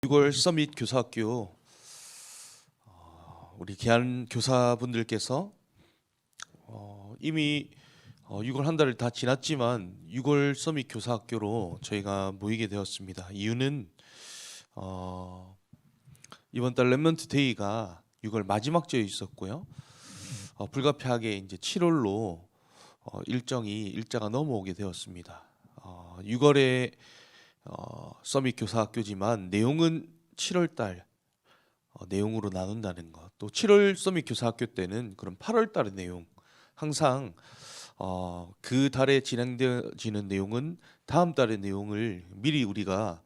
6월 서밋 교사학교 우리 귀한 교사분들께서 이미 6월 한 달을 다 지났지만 6월 서밋 교사학교로 저희가 모이게 되었습니다. 이유는 이번 달 렘넌트 데이가 6월 마지막 주에 있었고요. 불가피하게 이제 7월로 일자가 넘어오게 되었습니다. 6월에 서밋 교사학교지만 내용은 7월 달 내용으로 나눈다는 것. 또 7월 서밋 교사학교 때는 그럼 8월 달의 내용, 항상 그 달에 진행되어지는 내용은 다음 달의 내용을 미리 우리가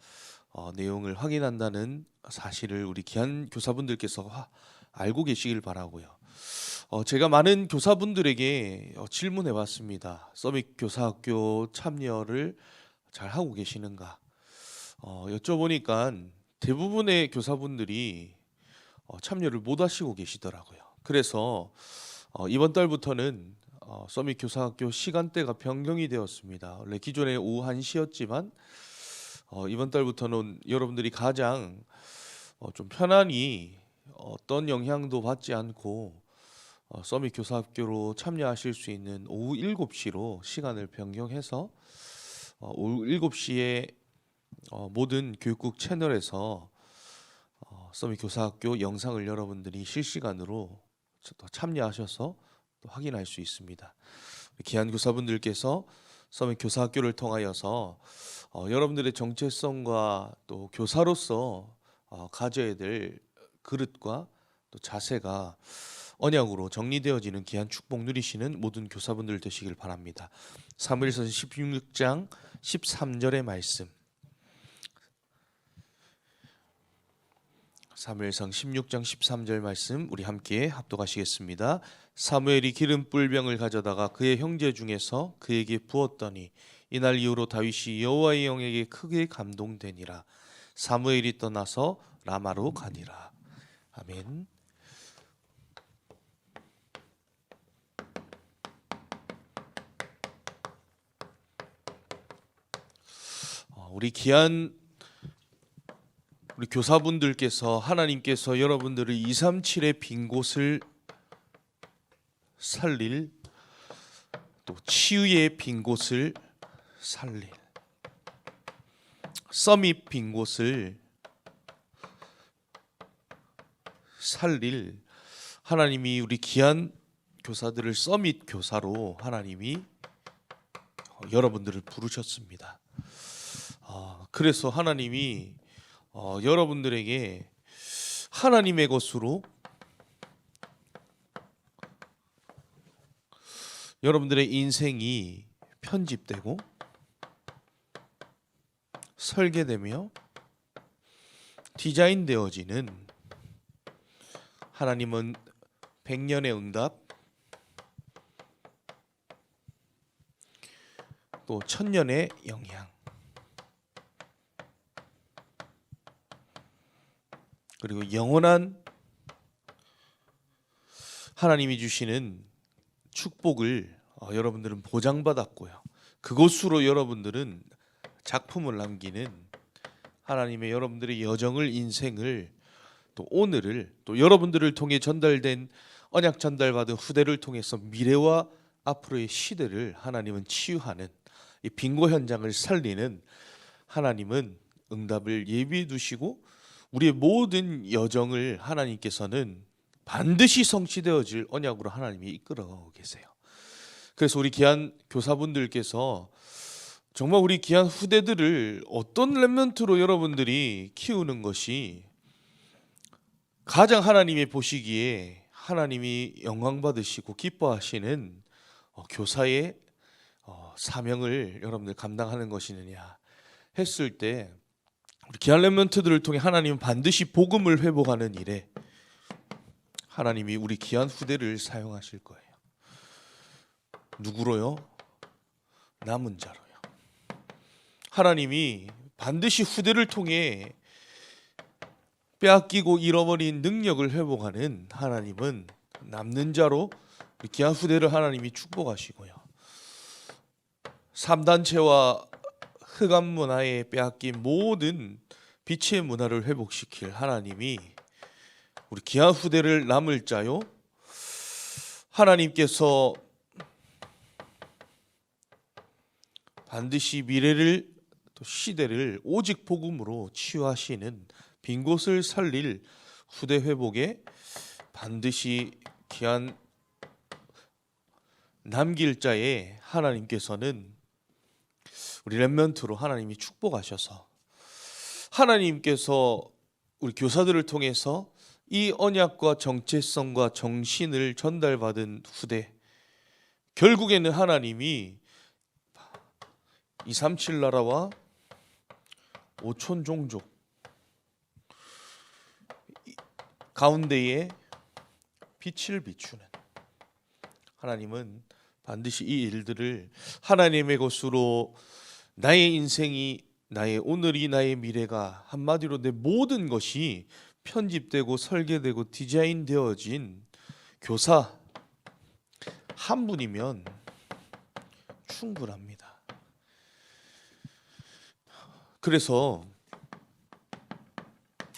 내용을 확인한다는 사실을 우리 귀한 교사분들께서 알고 계시길 바라고요. 제가 많은 교사분들에게 질문해 봤습니다. 서밋 교사학교 참여를 잘 하고 계시는가? 여쭤보니까 대부분의 교사분들이 참여를 못 하시고 계시더라고요. 그래서 이번 달부터는 서밋 교사학교 시간대가 변경이 되었습니다. 원래 기존에 오후 1시였지만 이번 달부터는 여러분들이 가장 좀 편안히 어떤 영향도 받지 않고 서밋 교사학교로 참여하실 수 있는 오후 7시로 시간을 변경해서 오후 7시에 모든 교육국 채널에서 서밋 교사학교 영상을 여러분들이 실시간으로 참여하셔서 또 확인할 수 있습니다. 귀한 교사분들께서 서밋 교사학교를 통하여서 여러분들의 정체성과 또 교사로서 가져야 될 그릇과 또 자세가 언약으로 정리되어지는 귀한 축복 누리시는 모든 교사분들 되시길 바랍니다. 사무엘서 16장 13절의 말씀, 사무엘상 16장 13절 말씀 우리 함께 합독하시겠습니다. 사무엘이 기름 뿔병을 가져다가 그의 형제 중에서 그에게 부었더니 이날 이후로 다윗이 여호와의 영에게 크게 감동되니라. 사무엘이 떠나서 라마로 가니라. 아멘. 우리 귀한 우리 교사분들께서 하나님께서 여러분들을 237의 빈 곳을 살릴, 또 치유의 빈 곳을 살릴, 서밋 빈 곳을 살릴, 하나님이 우리 귀한 교사들을 서밋 교사로 하나님이 여러분들을 부르셨습니다. 그래서 하나님이 여러분들에게 하나님의 것으로 여러분들의 인생이 편집되고 설계되며 디자인되어지는, 하나님은 100년의 응답, 또 1000년의 영향, 그리고 영원한 하나님이 주시는 축복을 여러분들은 보장받았고요. 그곳으로 여러분들은 작품을 남기는 하나님의 여러분들의 여정을, 인생을, 또 오늘을, 또 여러분들을 통해 전달된 언약 전달받은 후대를 통해서 미래와 앞으로의 시대를 하나님은 치유하는, 이 빈고 현장을 살리는 하나님은 응답을 예비해 두시고 우리의 모든 여정을 하나님께서는 반드시 성취되어질 언약으로 하나님이 이끌어 계세요. 그래서 우리 귀한 교사분들께서 정말 우리 귀한 후대들을 어떤 렘넌트로 여러분들이 키우는 것이 가장 하나님이 보시기에 하나님이 영광 받으시고 기뻐하시는 교사의 사명을 여러분들 감당하는 것이느냐 했을 때, 우리 귀한 렘넌트들을 통해 하나님은 반드시 복음을 회복하는 일에 하나님이 우리 귀한 후대를 사용하실 거예요. 누구로요? 남은 자로요. 하나님이 반드시 후대를 통해 빼앗기고 잃어버린 능력을 회복하는 하나님은 남는 자로 우리 귀한 후대를 하나님이 축복하시고요. 3단체와 흑암 문화에 빼앗긴 모든 빛의 문화를 회복시킬 하나님이 우리 귀한 후대를 남을 자요, 하나님께서 반드시 미래를 또 시대를 오직 복음으로 치유하시는 빈 곳을 살릴 후대 회복에 반드시 귀한 남길 자에 하나님께서는 우리 렘넌트로 하나님이 축복하셔서 하나님께서 우리 교사들을 통해서 이 언약과 정체성과 정신을 전달받은 후대, 결국에는 하나님이 237 나라와 5천 종족 가운데에 빛을 비추는 하나님은 반드시 이 일들을 하나님의 것으로 나의 인생이, 나의 오늘이, 나의 미래가, 한마디로 내 모든 것이 편집되고 설계되고 디자인되어진 교사 한 분이면 충분합니다. 그래서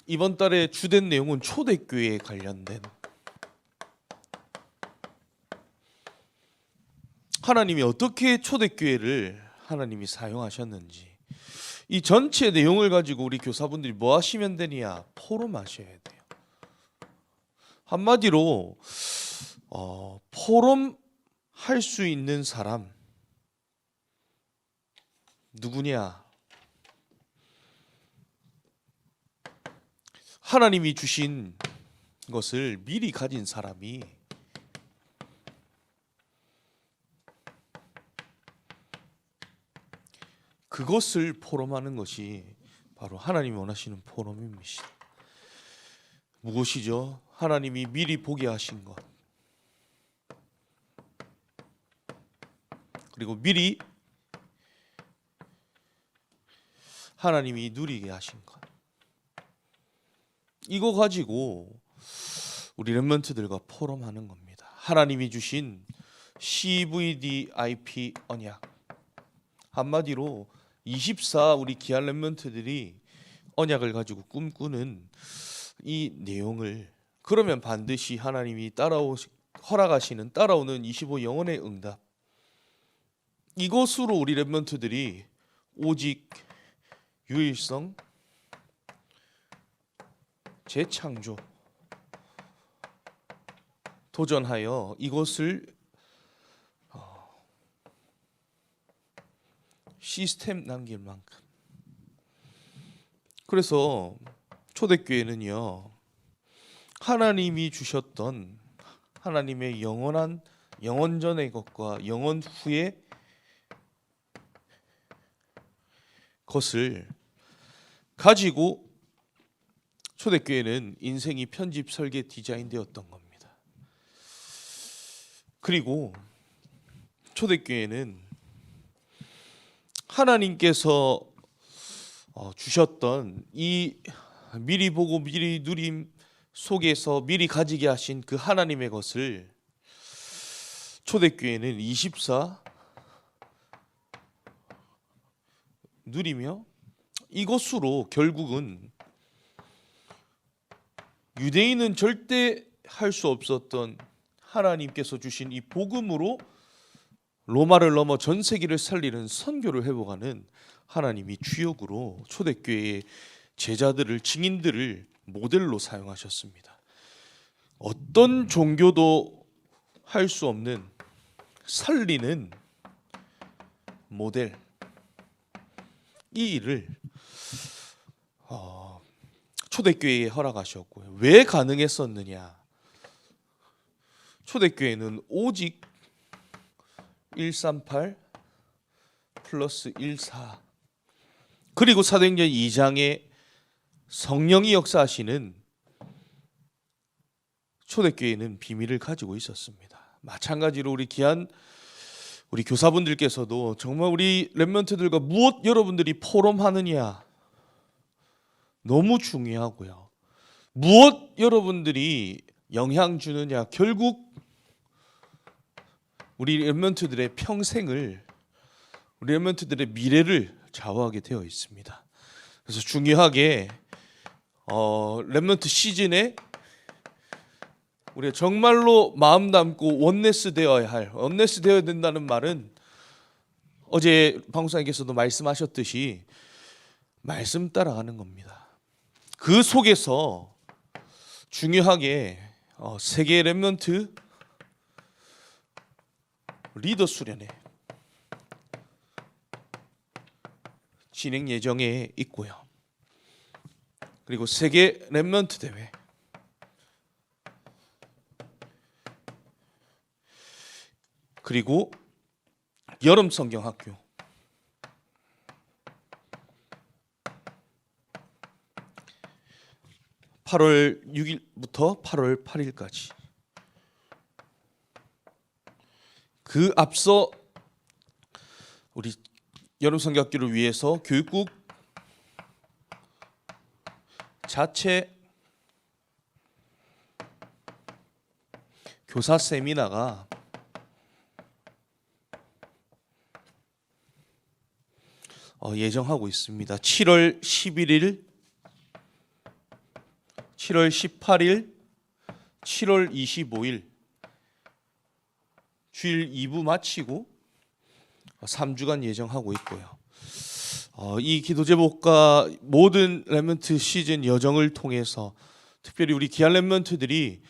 이번 달에 주된 내용은 초대교회에 관련된, 하나님이 어떻게 초대교회를 하나님이 사용하셨는지, 이 전체 내용을 가지고 우리 교사분들이 뭐 하시면 되냐? 포럼하셔야 돼요. 한마디로 포럼할 수 있는 사람 누구냐? 하나님이 주신 것을 미리 가진 사람이 그것을 포럼하는 것이 바로 하나님이 원하시는 포럼입니다. 무엇이죠? 하나님이 미리 보게 하신 것, 그리고 미리 하나님이 누리게 하신 것, 이거 가지고 우리 렘넌트들과 포럼하는 겁니다. 하나님이 주신 CVDIP 언약, 한마디로 24 우리 귀한 렘넌트들이 언약을 가지고 꿈꾸는 이 내용을, 그러면 반드시 하나님이 허락하시는 따라오는 25 영혼의 응답, 이것으로 우리 렘넌트들이 오직 유일성, 재창조, 도전하여 이것을 시스템 남길 만큼. 그래서 초대교회는요, 하나님이 주셨던 하나님의 영원한 영원 전의 것과 영원 후의 것을 가지고, 초대교회는 인생이 편집, 설계, 디자인되었던 겁니다. 그리고 초대교회는 하나님께서 주셨던 이 미리 보고 미리 누림 속에서 미리 가지게 하신 그 하나님의 것을 초대교회는 24 누리며, 이것으로 결국은 유대인은 절대 할 수 없었던 하나님께서 주신 이 복음으로 로마를 넘어 전 세계를 살리는 선교를 회복하는 하나님이 주역으로 초대교회의 제자들을, 증인들을 모델로 사용하셨습니다. 어떤 종교도 할 수 없는 살리는 모델, 이 일을 초대교회에 허락하셨고요. 왜 가능했었느냐? 초대교회는 오직 138 플러스 14, 그리고 사도행전 2장에 성령이 역사하시는 초대교회는 비밀을 가지고 있었습니다. 마찬가지로 우리 귀한 우리 교사분들께서도 정말 우리 렘넌트들과 무엇 여러분들이 포럼하느냐 너무 중요하고요. 무엇 여러분들이 영향 주느냐, 결국 우리 렘넌트들의 평생을, 우리 렘넌트들의 미래를 좌우하게 되어 있습니다. 그래서 중요하게 렘넌트 시즌에 우리가 정말로 마음 담고 원네스 되어야 된다는 말은 어제 방송사님께서도 말씀하셨듯이 말씀 따라가는 겁니다. 그 속에서 중요하게 세계 렘넌트 리더 수련회 진행 예정에 있고요. 그리고 세계 렘넌트 대회, 그리고 여름 성경학교, (8월 6일부터 8월 8일까지) 그 앞서 우리 여름 성경학교를 위해서 교육국 자체 교사 세미나가 예정하고 있습니다. 7월 11일, 7월 18일, 7월 25일 주일 2부 마치고 3주간 예정하고 있고요. 이 기도 제목과 모든 렘넌트 시즌 여정을 통해서 특별히 우리 귀한 렘넌트들이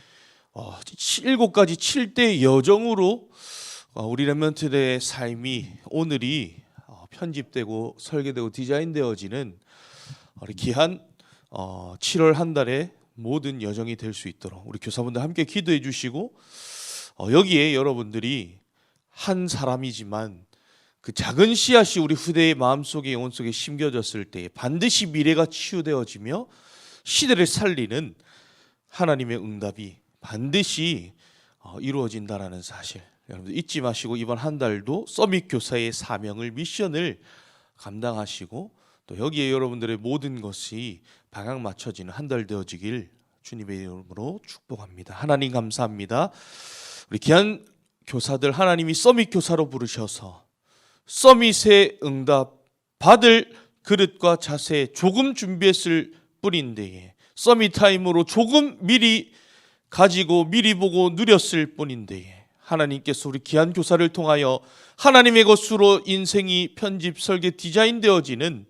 7가지 7대 여정으로 우리 렘넌트들의 삶이 오늘이 편집되고 설계되고 디자인되어지는 우리 귀한 7월 한 달의 모든 여정이 될 수 있도록 우리 교사분들 함께 기도해 주시고, 여기에 여러분들이 한 사람이지만 그 작은 씨앗이 우리 후대의 마음속에 영혼 속에 심겨졌을 때 반드시 미래가 치유되어지며 시대를 살리는 하나님의 응답이 반드시 이루어진다라는 사실 여러분들 잊지 마시고, 이번 한 달도 서밋 교사의 사명을, 미션을 감당하시고 또 여기에 여러분들의 모든 것이 방향 맞춰지는 한 달 되어지길 주님의 이름으로 축복합니다. 하나님 감사합니다. 우리 귀한 교사들 하나님이 서밋 교사로 부르셔서 서밋의 응답 받을 그릇과 자세 조금 준비했을 뿐인데, 서밋 타임으로 조금 미리 가지고 미리 보고 누렸을 뿐인데, 하나님께서 우리 귀한 교사를 통하여 하나님의 것으로 인생이 편집, 설계, 디자인되어지는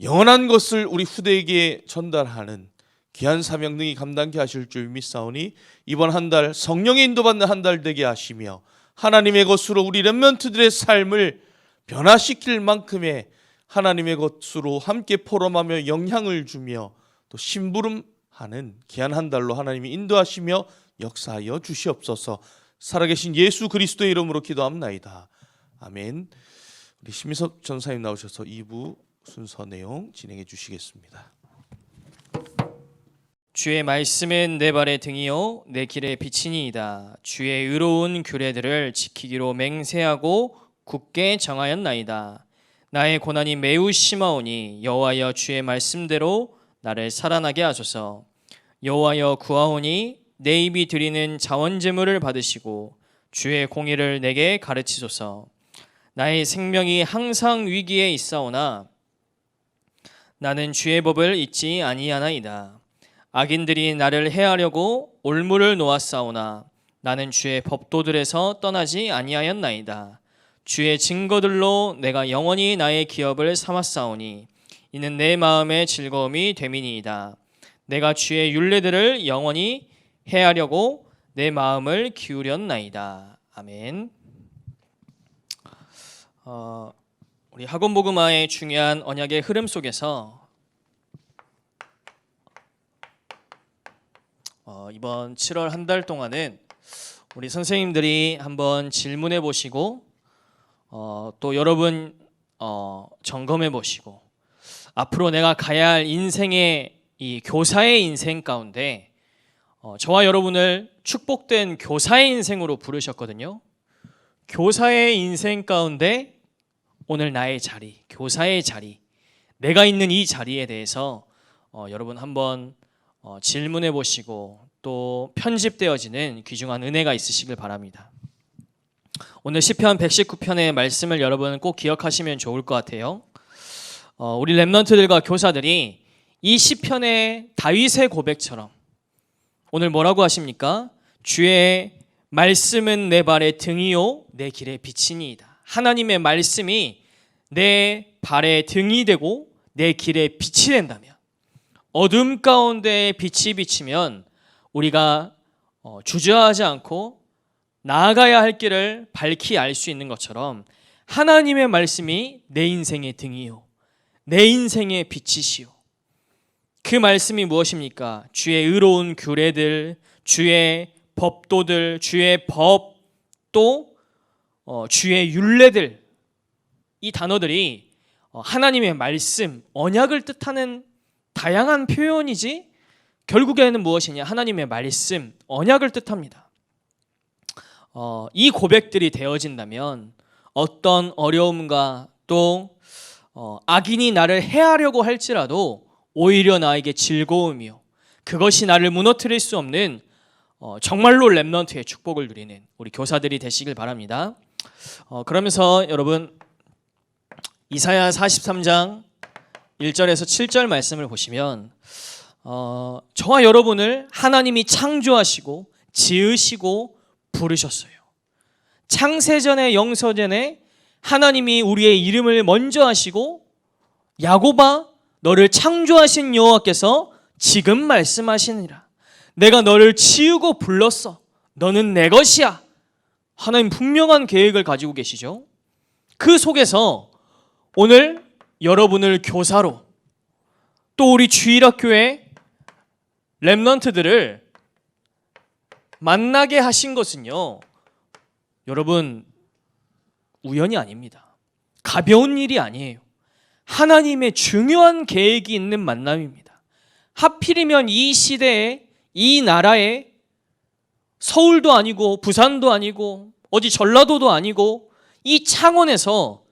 영원한 것을 우리 후대에게 전달하는 귀한 사명 능히 감당케 하실 줄 믿사오니 이번 한 달 성령의 인도받는 한 달 되게 하시며 하나님의 것으로 우리 렘넌트들의 삶을 변화시킬 만큼의 하나님의 것으로 함께 포럼하며 영향을 주며 또 심부름하는 귀한 한 달로 하나님이 인도하시며 역사하여 주시옵소서. 살아계신 예수 그리스도의 이름으로 기도합나이다. 아멘. 우리 심희섭 전사님 나오셔서 2부 순서 내용 진행해 주시겠습니다. 주의 말씀은 내 발의 등이요 내 길의 빛이니이다. 주의 의로운 규례들을 지키기로 맹세하고 굳게 정하였나이다. 나의 고난이 매우 심하오니 여호와여 주의 말씀대로 나를 살아나게 하소서. 여호와여 구하오니 내 입이 드리는 자원제물을 받으시고 주의 공의를 내게 가르치소서. 나의 생명이 항상 위기에 있사오나 나는 주의 법을 잊지 아니하나이다. 악인들이 나를 해하려고 올무를 놓았사오나 나는 주의 법도들에서 떠나지 아니하였나이다. 주의 증거들로 내가 영원히 나의 기업을 삼았사오니 이는 내 마음의 즐거움이 됨이니이다. 내가 주의 율례들을 영원히 해하려고 내 마음을 기울였나이다. 아멘. 우리 학원복음화의 중요한 언약의 흐름 속에서 이번 7월 한 달 동안은 우리 선생님들이 한번 질문해 보시고 또 여러분 점검해 보시고 앞으로 내가 가야 할 인생의 이 교사의 인생 가운데 저와 여러분을 축복된 교사의 인생으로 부르셨거든요. 교사의 인생 가운데 오늘 나의 자리, 교사의 자리, 내가 있는 이 자리에 대해서 여러분 한번 질문해 보시고 또 편집되어지는 귀중한 은혜가 있으시길 바랍니다. 오늘 시편 119편의 말씀을 여러분 꼭 기억하시면 좋을 것 같아요. 우리 렘넌트들과 교사들이 이 시편의 다윗의 고백처럼 오늘 뭐라고 하십니까? 주의 말씀은 내 발의 등이요 내 길의 빛이니이다. 하나님의 말씀이 내 발의 등이 되고 내 길의 빛이 된다면, 어둠 가운데 빛이 비치면 우리가 주저하지 않고 나아가야 할 길을 밝히 알 수 있는 것처럼 하나님의 말씀이 내 인생의 등이요 내 인생의 빛이시요. 그 말씀이 무엇입니까? 주의 의로운 규례들, 주의 법도들, 주의 법, 또 주의 율례들, 이 단어들이 하나님의 말씀, 언약을 뜻하는 다양한 표현이지 결국에는 무엇이냐? 하나님의 말씀, 언약을 뜻합니다. 이 고백들이 되어진다면 어떤 어려움과 또 악인이 나를 해하려고 할지라도 오히려 나에게 즐거움이요, 그것이 나를 무너뜨릴 수 없는 정말로 렘넌트의 축복을 누리는 우리 교사들이 되시길 바랍니다. 그러면서 여러분 이사야 43장 1절에서 7절 말씀을 보시면 저와 여러분을 하나님이 창조하시고 지으시고 부르셨어요. 창세전에 영서전에 하나님이 우리의 이름을 먼저 하시고 야곱아 너를 창조하신 여호와께서 지금 말씀하시니라. 내가 너를 지으고 불렀어. 너는 내 것이야. 하나님 분명한 계획을 가지고 계시죠. 그 속에서 오늘 여러분을 교사로, 또 우리 주일학교의 렘넌트들을 만나게 하신 것은요, 여러분 우연이 아닙니다. 가벼운 일이 아니에요. 하나님의 중요한 계획이 있는 만남입니다. 하필이면 이 시대에, 이 나라에 서울도 아니고 부산도 아니고 어디 전라도도 아니고 이 창원에서,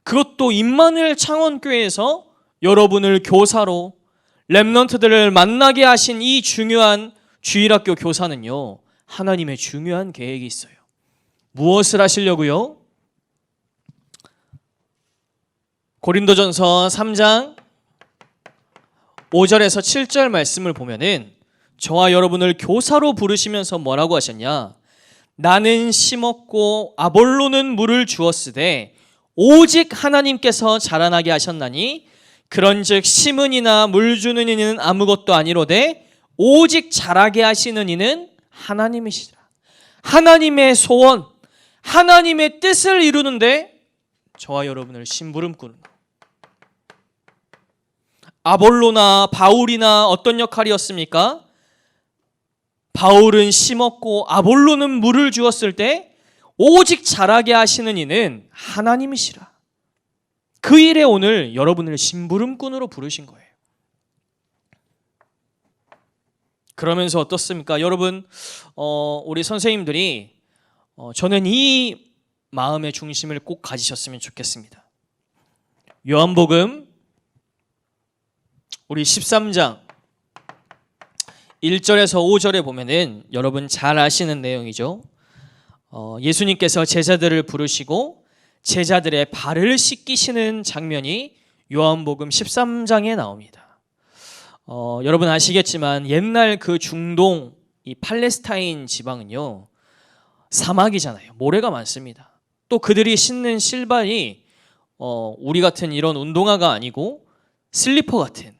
그것도 임마누엘 창원교회에서 여러분을 교사로 렘넌트들을 만나게 하신 이 중요한 주일학교 교사는요, 하나님의 중요한 계획이 있어요. 무엇을 하시려고요? 고린도전서 3장 5절에서 7절 말씀을 보면은 저와 여러분을 교사로 부르시면서 뭐라고 하셨냐? 나는 심었고 아볼로는 물을 주었으되 오직 하나님께서 자라나게 하셨나니 그런즉 심은 이나 물 주는 이는 아무것도 아니로되 오직 자라게 하시는 이는 하나님이시라. 하나님의 소원, 하나님의 뜻을 이루는데 저와 여러분을 심부름꾼, 아볼로나 바울이나 어떤 역할이었습니까? 바울은 심었고 아볼로는 물을 주었을 때 오직 자라게 하시는 이는 하나님이시라. 그 일에 오늘 여러분을 심부름꾼으로 부르신 거예요. 그러면서 어떻습니까? 여러분, 우리 선생님들이 저는 이 마음의 중심을 꼭 가지셨으면 좋겠습니다. 요한복음 우리 13장 1절에서 5절에 보면은 여러분 잘 아시는 내용이죠. 예수님께서 제자들을 부르시고 제자들의 발을 씻기시는 장면이 요한복음 13장에 나옵니다. 여러분 아시겠지만 옛날 그 중동, 이 팔레스타인 지방은요, 사막이잖아요. 모래가 많습니다. 또 그들이 신는 신발이 우리 같은 이런 운동화가 아니고 슬리퍼 같은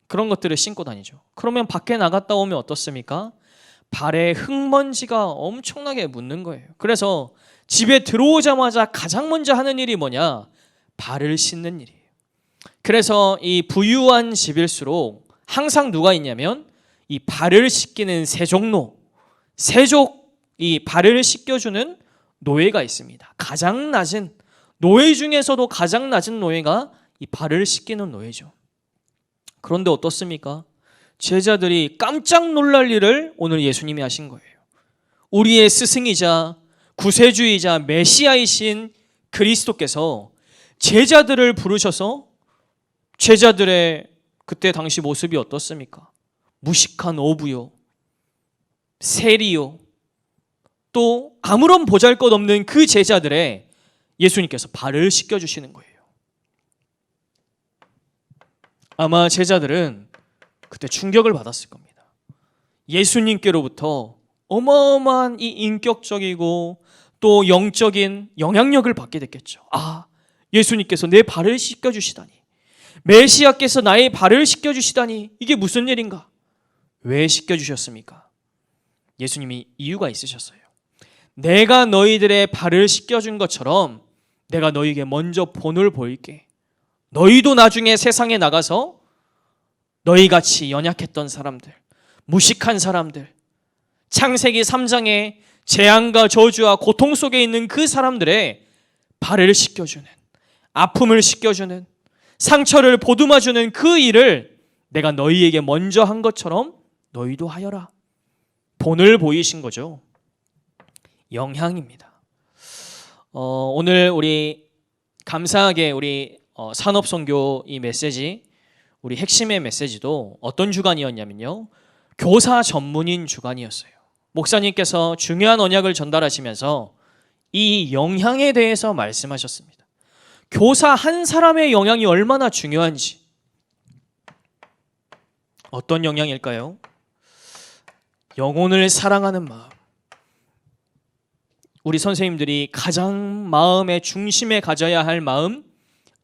그런 것들을 신고 다니죠. 그러면 밖에 나갔다 오면 어떻습니까? 발에 흙먼지가 엄청나게 묻는 거예요. 그래서 집에 들어오자마자 가장 먼저 하는 일이 뭐냐? 발을 씻는 일이에요. 그래서 이 부유한 집일수록 항상 누가 있냐면 이 발을 씻기는 세족로, 세족, 이 발을 씻겨주는 노예가 있습니다. 가장 낮은 노예 중에서도 가장 낮은 노예가 이 발을 씻기는 노예죠. 그런데 어떻습니까? 제자들이 깜짝 놀랄 일을 오늘 예수님이 하신 거예요. 우리의 스승이자 구세주이자 메시아이신 그리스도께서 제자들을 부르셔서 제자들의 그때 당시 모습이 어떻습니까? 무식한 어부요, 세리요, 또 아무런 보잘것없는 그 제자들의 예수님께서 발을 씻겨주시는 거예요. 아마 제자들은 그때 충격을 받았을 겁니다. 예수님께로부터 어마어마한 이 인격적이고 또 영적인 영향력을 받게 됐겠죠. 아, 예수님께서 내 발을 씻겨주시다니, 메시아께서 나의 발을 씻겨주시다니, 이게 무슨 일인가? 왜 씻겨주셨습니까? 예수님이 이유가 있으셨어요. 내가 너희들의 발을 씻겨준 것처럼 내가 너희에게 먼저 본을 보일게. 너희도 나중에 세상에 나가서 너희같이 연약했던 사람들, 무식한 사람들, 창세기 3장에 재앙과 저주와 고통 속에 있는 그 사람들의 발을 씻겨주는, 아픔을 씻겨주는, 상처를 보듬어주는 그 일을 내가 너희에게 먼저 한 것처럼 너희도 하여라. 본을 보이신 거죠. 영향입니다. 오늘 우리 감사하게 우리 산업선교 이 메시지, 우리 핵심의 메시지도 어떤 주간이었냐면요, 교사 전문인 주간이었어요. 목사님께서 중요한 언약을 전달하시면서 이 영향에 대해서 말씀하셨습니다. 교사 한 사람의 영향이 얼마나 중요한지. 어떤 영향일까요? 영혼을 사랑하는 마음. 우리 선생님들이 가장 마음의 중심에 가져야 할 마음,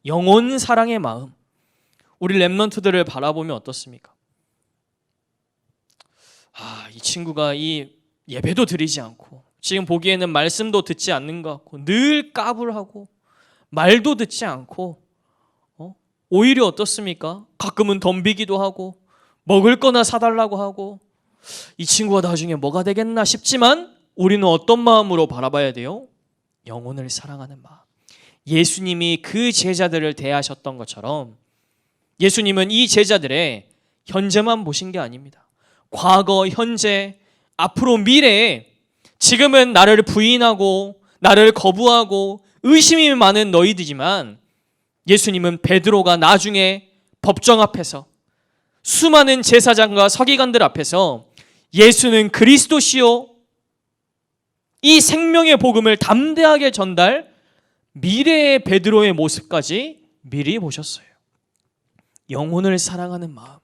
영혼 사랑의 마음. 우리 렘넌트들을 바라보면 어떻습니까? 이 친구가 이 예배도 드리지 않고 지금 보기에는 말씀도 듣지 않는 것 같고 늘 까불하고 말도 듣지 않고 오히려 어떻습니까? 가끔은 덤비기도 하고 먹을 거나 사달라고 하고 이 친구가 나중에 뭐가 되겠나 싶지만 우리는 어떤 마음으로 바라봐야 돼요? 영혼을 사랑하는 마음. 예수님이 그 제자들을 대하셨던 것처럼 예수님은 이 제자들의 현재만 보신 게 아닙니다. 과거, 현재, 앞으로 미래에 지금은 나를 부인하고 나를 거부하고 의심이 많은 너희들이지만 예수님은 베드로가 나중에 법정 앞에서 수많은 제사장과 서기관들 앞에서 예수는 그리스도시요, 이 생명의 복음을 담대하게 전달, 미래의 베드로의 모습까지 미리 보셨어요. 영혼을 사랑하는 마음.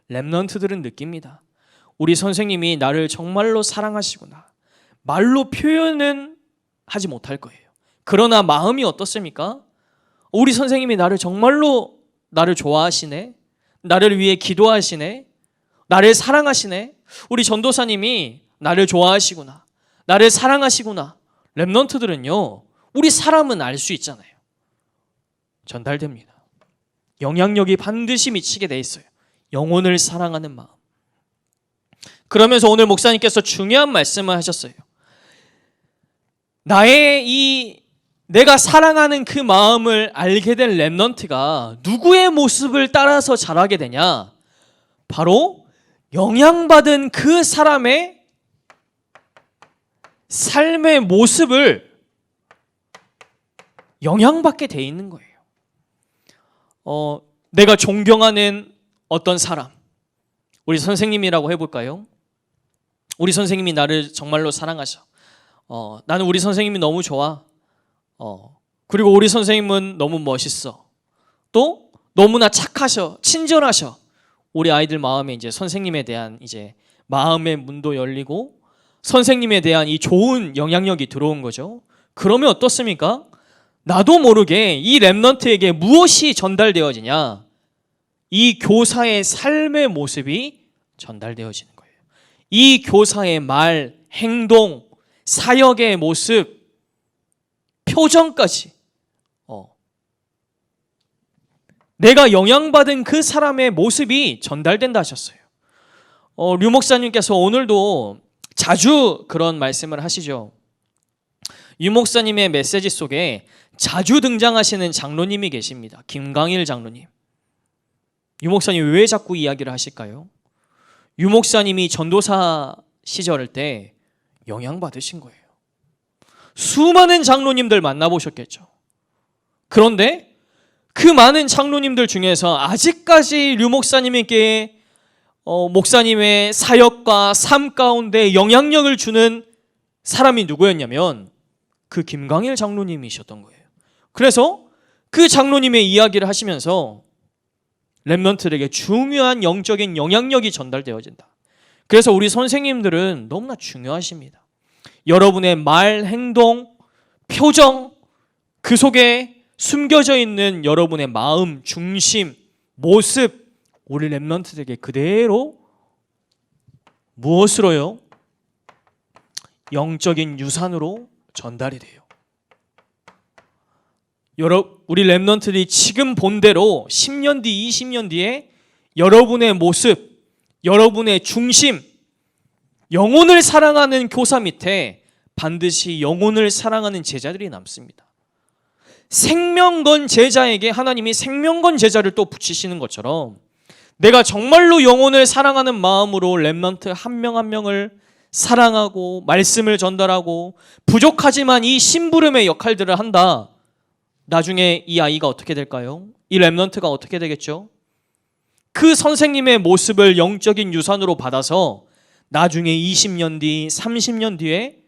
렘넌트들은 느낍니다. 우리 선생님이 나를 정말로 사랑하시구나. 말로 표현은 하지 못할 거예요. 그러나 마음이 어떻습니까? 우리 선생님이 나를 정말로 나를 좋아하시네. 나를 위해 기도하시네. 나를 사랑하시네. 우리 전도사님이 나를 좋아하시구나. 나를 사랑하시구나. 렘넌트들은요, 우리 사람은 알 수 있잖아요. 전달됩니다. 영향력이 반드시 미치게 돼 있어요. 영혼을 사랑하는 마음. 그러면서 오늘 목사님께서 중요한 말씀을 하셨어요. 내가 사랑하는 그 마음을 알게 된 렘넌트가 누구의 모습을 따라서 자라게 되냐? 바로 영향받은 그 사람의 삶의 모습을 영향받게 돼 있는 거예요. 내가 존경하는 어떤 사람, 우리 선생님이라고 해볼까요? 우리 선생님이 나를 정말로 사랑하셔. 나는 우리 선생님이 너무 좋아. 그리고 우리 선생님은 너무 멋있어. 또 너무나 착하셔, 친절하셔. 우리 아이들 마음에 이제 선생님에 대한 이제 마음의 문도 열리고 선생님에 대한 이 좋은 영향력이 들어온 거죠. 그러면 어떻습니까? 나도 모르게 이 렘넌트에게 무엇이 전달되어지냐? 이 교사의 삶의 모습이 전달되어지는 거예요. 이 교사의 말, 행동, 사역의 모습, 표정까지 내가 영향받은 그 사람의 모습이 전달된다 하셨어요. 류 목사님께서 오늘도 자주 그런 말씀을 하시죠. 유 목사님의 메시지 속에 자주 등장하시는 장로님이 계십니다. 김광일 장로님. 유 목사님 왜 자꾸 이야기를 하실까요? 유 목사님이 전도사 시절 때 영향받으신 거예요. 수많은 장로님들 만나보셨겠죠. 그런데 그 많은 장로님들 중에서 아직까지 류 목사님에게 목사님의 사역과 삶 가운데 영향력을 주는 사람이 누구였냐면 그 김광일 장로님이셨던 거예요. 그래서 그 장로님의 이야기를 하시면서 렘넌트들에게 중요한 영적인 영향력이 전달되어진다. 그래서 우리 선생님들은 너무나 중요하십니다. 여러분의 말, 행동, 표정, 그 속에 숨겨져 있는 여러분의 마음, 중심, 모습, 우리 렘넌트들에게 그대로 무엇으로요? 영적인 유산으로 전달이 돼요. 우리 렘넌트들이 지금 본대로 10년 뒤, 20년 뒤에 여러분의 모습, 여러분의 중심, 영혼을 사랑하는 교사 밑에 반드시 영혼을 사랑하는 제자들이 남습니다. 생명 건 제자에게 하나님이 생명 건 제자를 또 붙이시는 것처럼 내가 정말로 영혼을 사랑하는 마음으로 렘넌트 한 명 한 명을 사랑하고 말씀을 전달하고 부족하지만 이 심부름의 역할들을 한다. 나중에 이 아이가 어떻게 될까요? 이 렘넌트가 어떻게 되겠죠? 그 선생님의 모습을 영적인 유산으로 받아서 나중에 20년 뒤, 30년 뒤에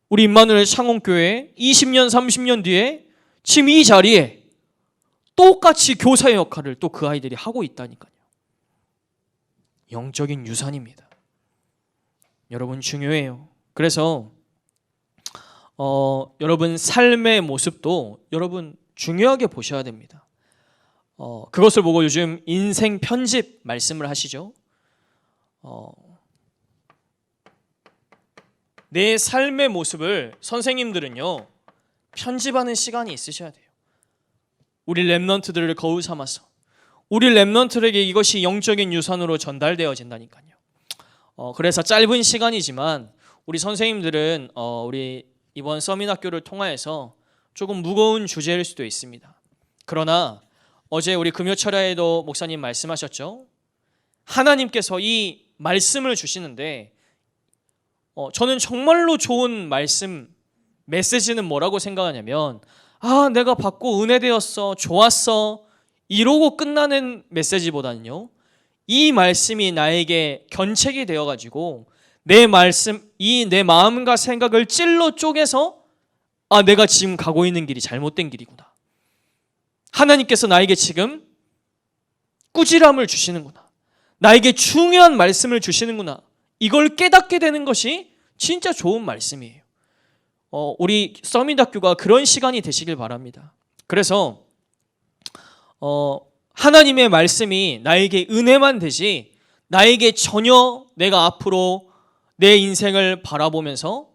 우리 임마누엘 창원교회 20년, 30년 뒤에 지금 이 자리에 똑같이 교사의 역할을 또 그 아이들이 하고 있다니까요. 영적인 유산입니다. 여러분 중요해요. 그래서 여러분 삶의 모습도 여러분 중요하게 보셔야 됩니다. 그것을 보고 요즘 인생 편집 말씀을 하시죠. 내 삶의 모습을 선생님들은요 편집하는 시간이 있으셔야 돼요. 우리 렘넌트들을 거울 삼아서 우리 렘넌트에게 이것이 영적인 유산으로 전달되어진다니까요. 그래서 짧은 시간이지만 우리 선생님들은 우리 이번 서민학교를 통하여서 조금 무거운 주제일 수도 있습니다. 그러나 어제 우리 금요철야에도 목사님 말씀하셨죠. 하나님께서 이 말씀을 주시는데 저는 정말로 좋은 말씀 메시지는 뭐라고 생각하냐면 내가 받고 은혜되었어, 좋았어 이러고 끝나는 메시지보다는요 이 말씀이 나에게 견책이 되어가지고 내 마음과 생각을 찔러 쪼개서 내가 지금 가고 있는 길이 잘못된 길이구나. 하나님께서 나에게 지금 꾸지람을 주시는구나. 나에게 중요한 말씀을 주시는구나. 이걸 깨닫게 되는 것이 진짜 좋은 말씀이에요. 우리 서밋학교가 그런 시간이 되시길 바랍니다. 그래서 하나님의 말씀이 나에게 은혜만 되지 나에게 전혀 내가 앞으로 내 인생을 바라보면서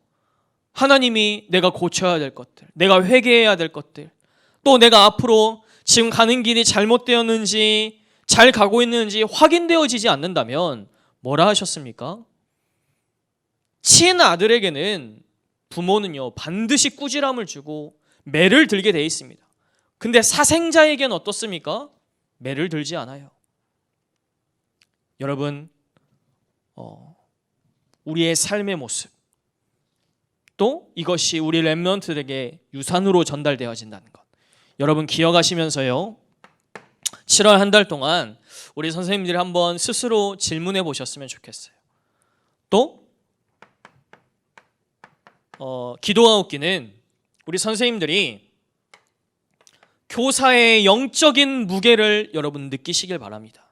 하나님이 내가 고쳐야 될 것들, 내가 회개해야 될 것들, 또 내가 앞으로 지금 가는 길이 잘못되었는지 잘 가고 있는지 확인되어지지 않는다면 뭐라 하셨습니까? 친아들에게는 부모는요 반드시 꾸지람을 주고 매를 들게 돼 있습니다. 근데 사생자에게는 어떻습니까? 매를 들지 않아요. 여러분 우리의 삶의 모습 또 이것이 우리 렘넌트들에게 유산으로 전달되어진다는 것 여러분 기억하시면서요 7월 한 달 동안 우리 선생님들이 한번 스스로 질문해 보셨으면 좋겠어요. 또 기도가 웃기는 우리 선생님들이 교사의 영적인 무게를 여러분 느끼시길 바랍니다.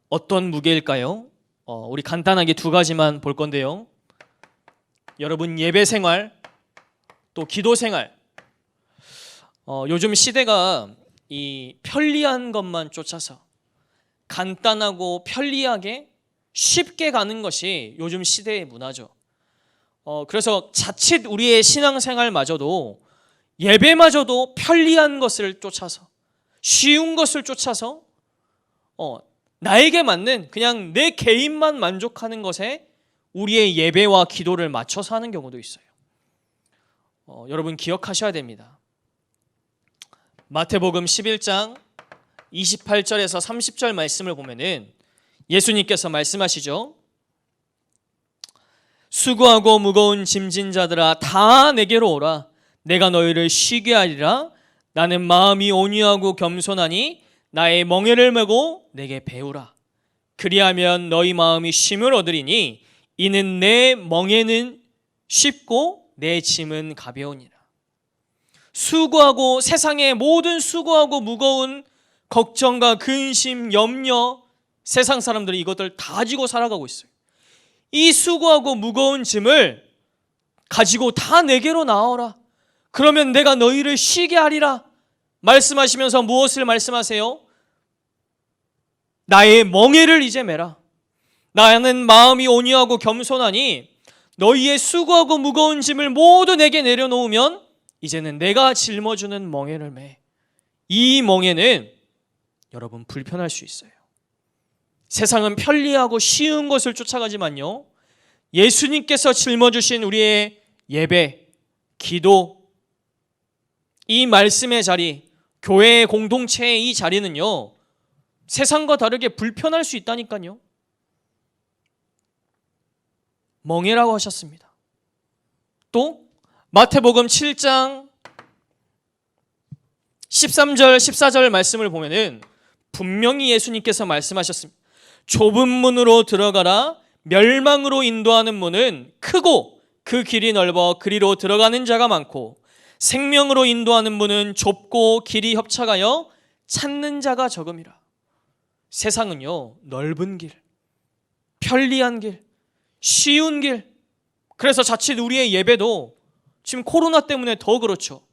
어떤 무게일까요? 우리 간단하게 두 가지만 볼 건데요. 여러분 예배 생활 또 기도 생활 요즘 시대가 이 편리한 것만 쫓아서 간단하고 편리하게 쉽게 가는 것이 요즘 시대의 문화죠. 그래서 자칫 우리의 신앙생활마저도 예배마저도 편리한 것을 쫓아서 쉬운 것을 쫓아서 나에게 맞는 그냥 내 개인만 만족하는 것에 우리의 예배와 기도를 맞춰서 하는 경우도 있어요. 여러분 기억하셔야 됩니다. 마태복음 11장 28절에서 30절 말씀을 보면은 예수님께서 말씀하시죠. 수고하고 무거운 짐진 자들아 다 내게로 오라. 내가 너희를 쉬게 하리라. 나는 마음이 온유하고 겸손하니 나의 멍에를 메고 내게 배우라. 그리하면 너희 마음이 쉼을 얻으리니 이는 내 멍에는 쉽고 내 짐은 가벼우니라. 수고하고 세상의 모든 수고하고 무거운 걱정과 근심, 염려, 세상 사람들이 이것들 다 지고 살아가고 있어요. 이 수고하고 무거운 짐을 가지고 다 내게로 나오라. 그러면 내가 너희를 쉬게 하리라. 말씀하시면서 무엇을 말씀하세요? 나의 멍에를 이제 메라. 나는 마음이 온유하고 겸손하니 너희의 수고하고 무거운 짐을 모두 내게 내려놓으면 이제는 내가 짊어주는 멍에를 매. 이 멍에는 여러분 불편할 수 있어요. 세상은 편리하고 쉬운 것을 쫓아가지만요, 예수님께서 짊어주신 우리의 예배, 기도, 이 말씀의 자리, 교회의 공동체의 이 자리는요, 세상과 다르게 불편할 수 있다니까요. 멍에라고 하셨습니다. 또 마태복음 7장 13절 14절 말씀을 보면은 분명히 예수님께서 말씀하셨습니다. 좁은 문으로 들어가라. 멸망으로 인도하는 문은 크고 그 길이 넓어 그리로 들어가는 자가 많고 생명으로 인도하는 문은 좁고 길이 협착하여 찾는 자가 적음이라. 세상은요, 넓은 길, 편리한 길, 쉬운 길. 그래서 자칫 우리의 예배도 지금 코로나 때문에 더 그렇죠.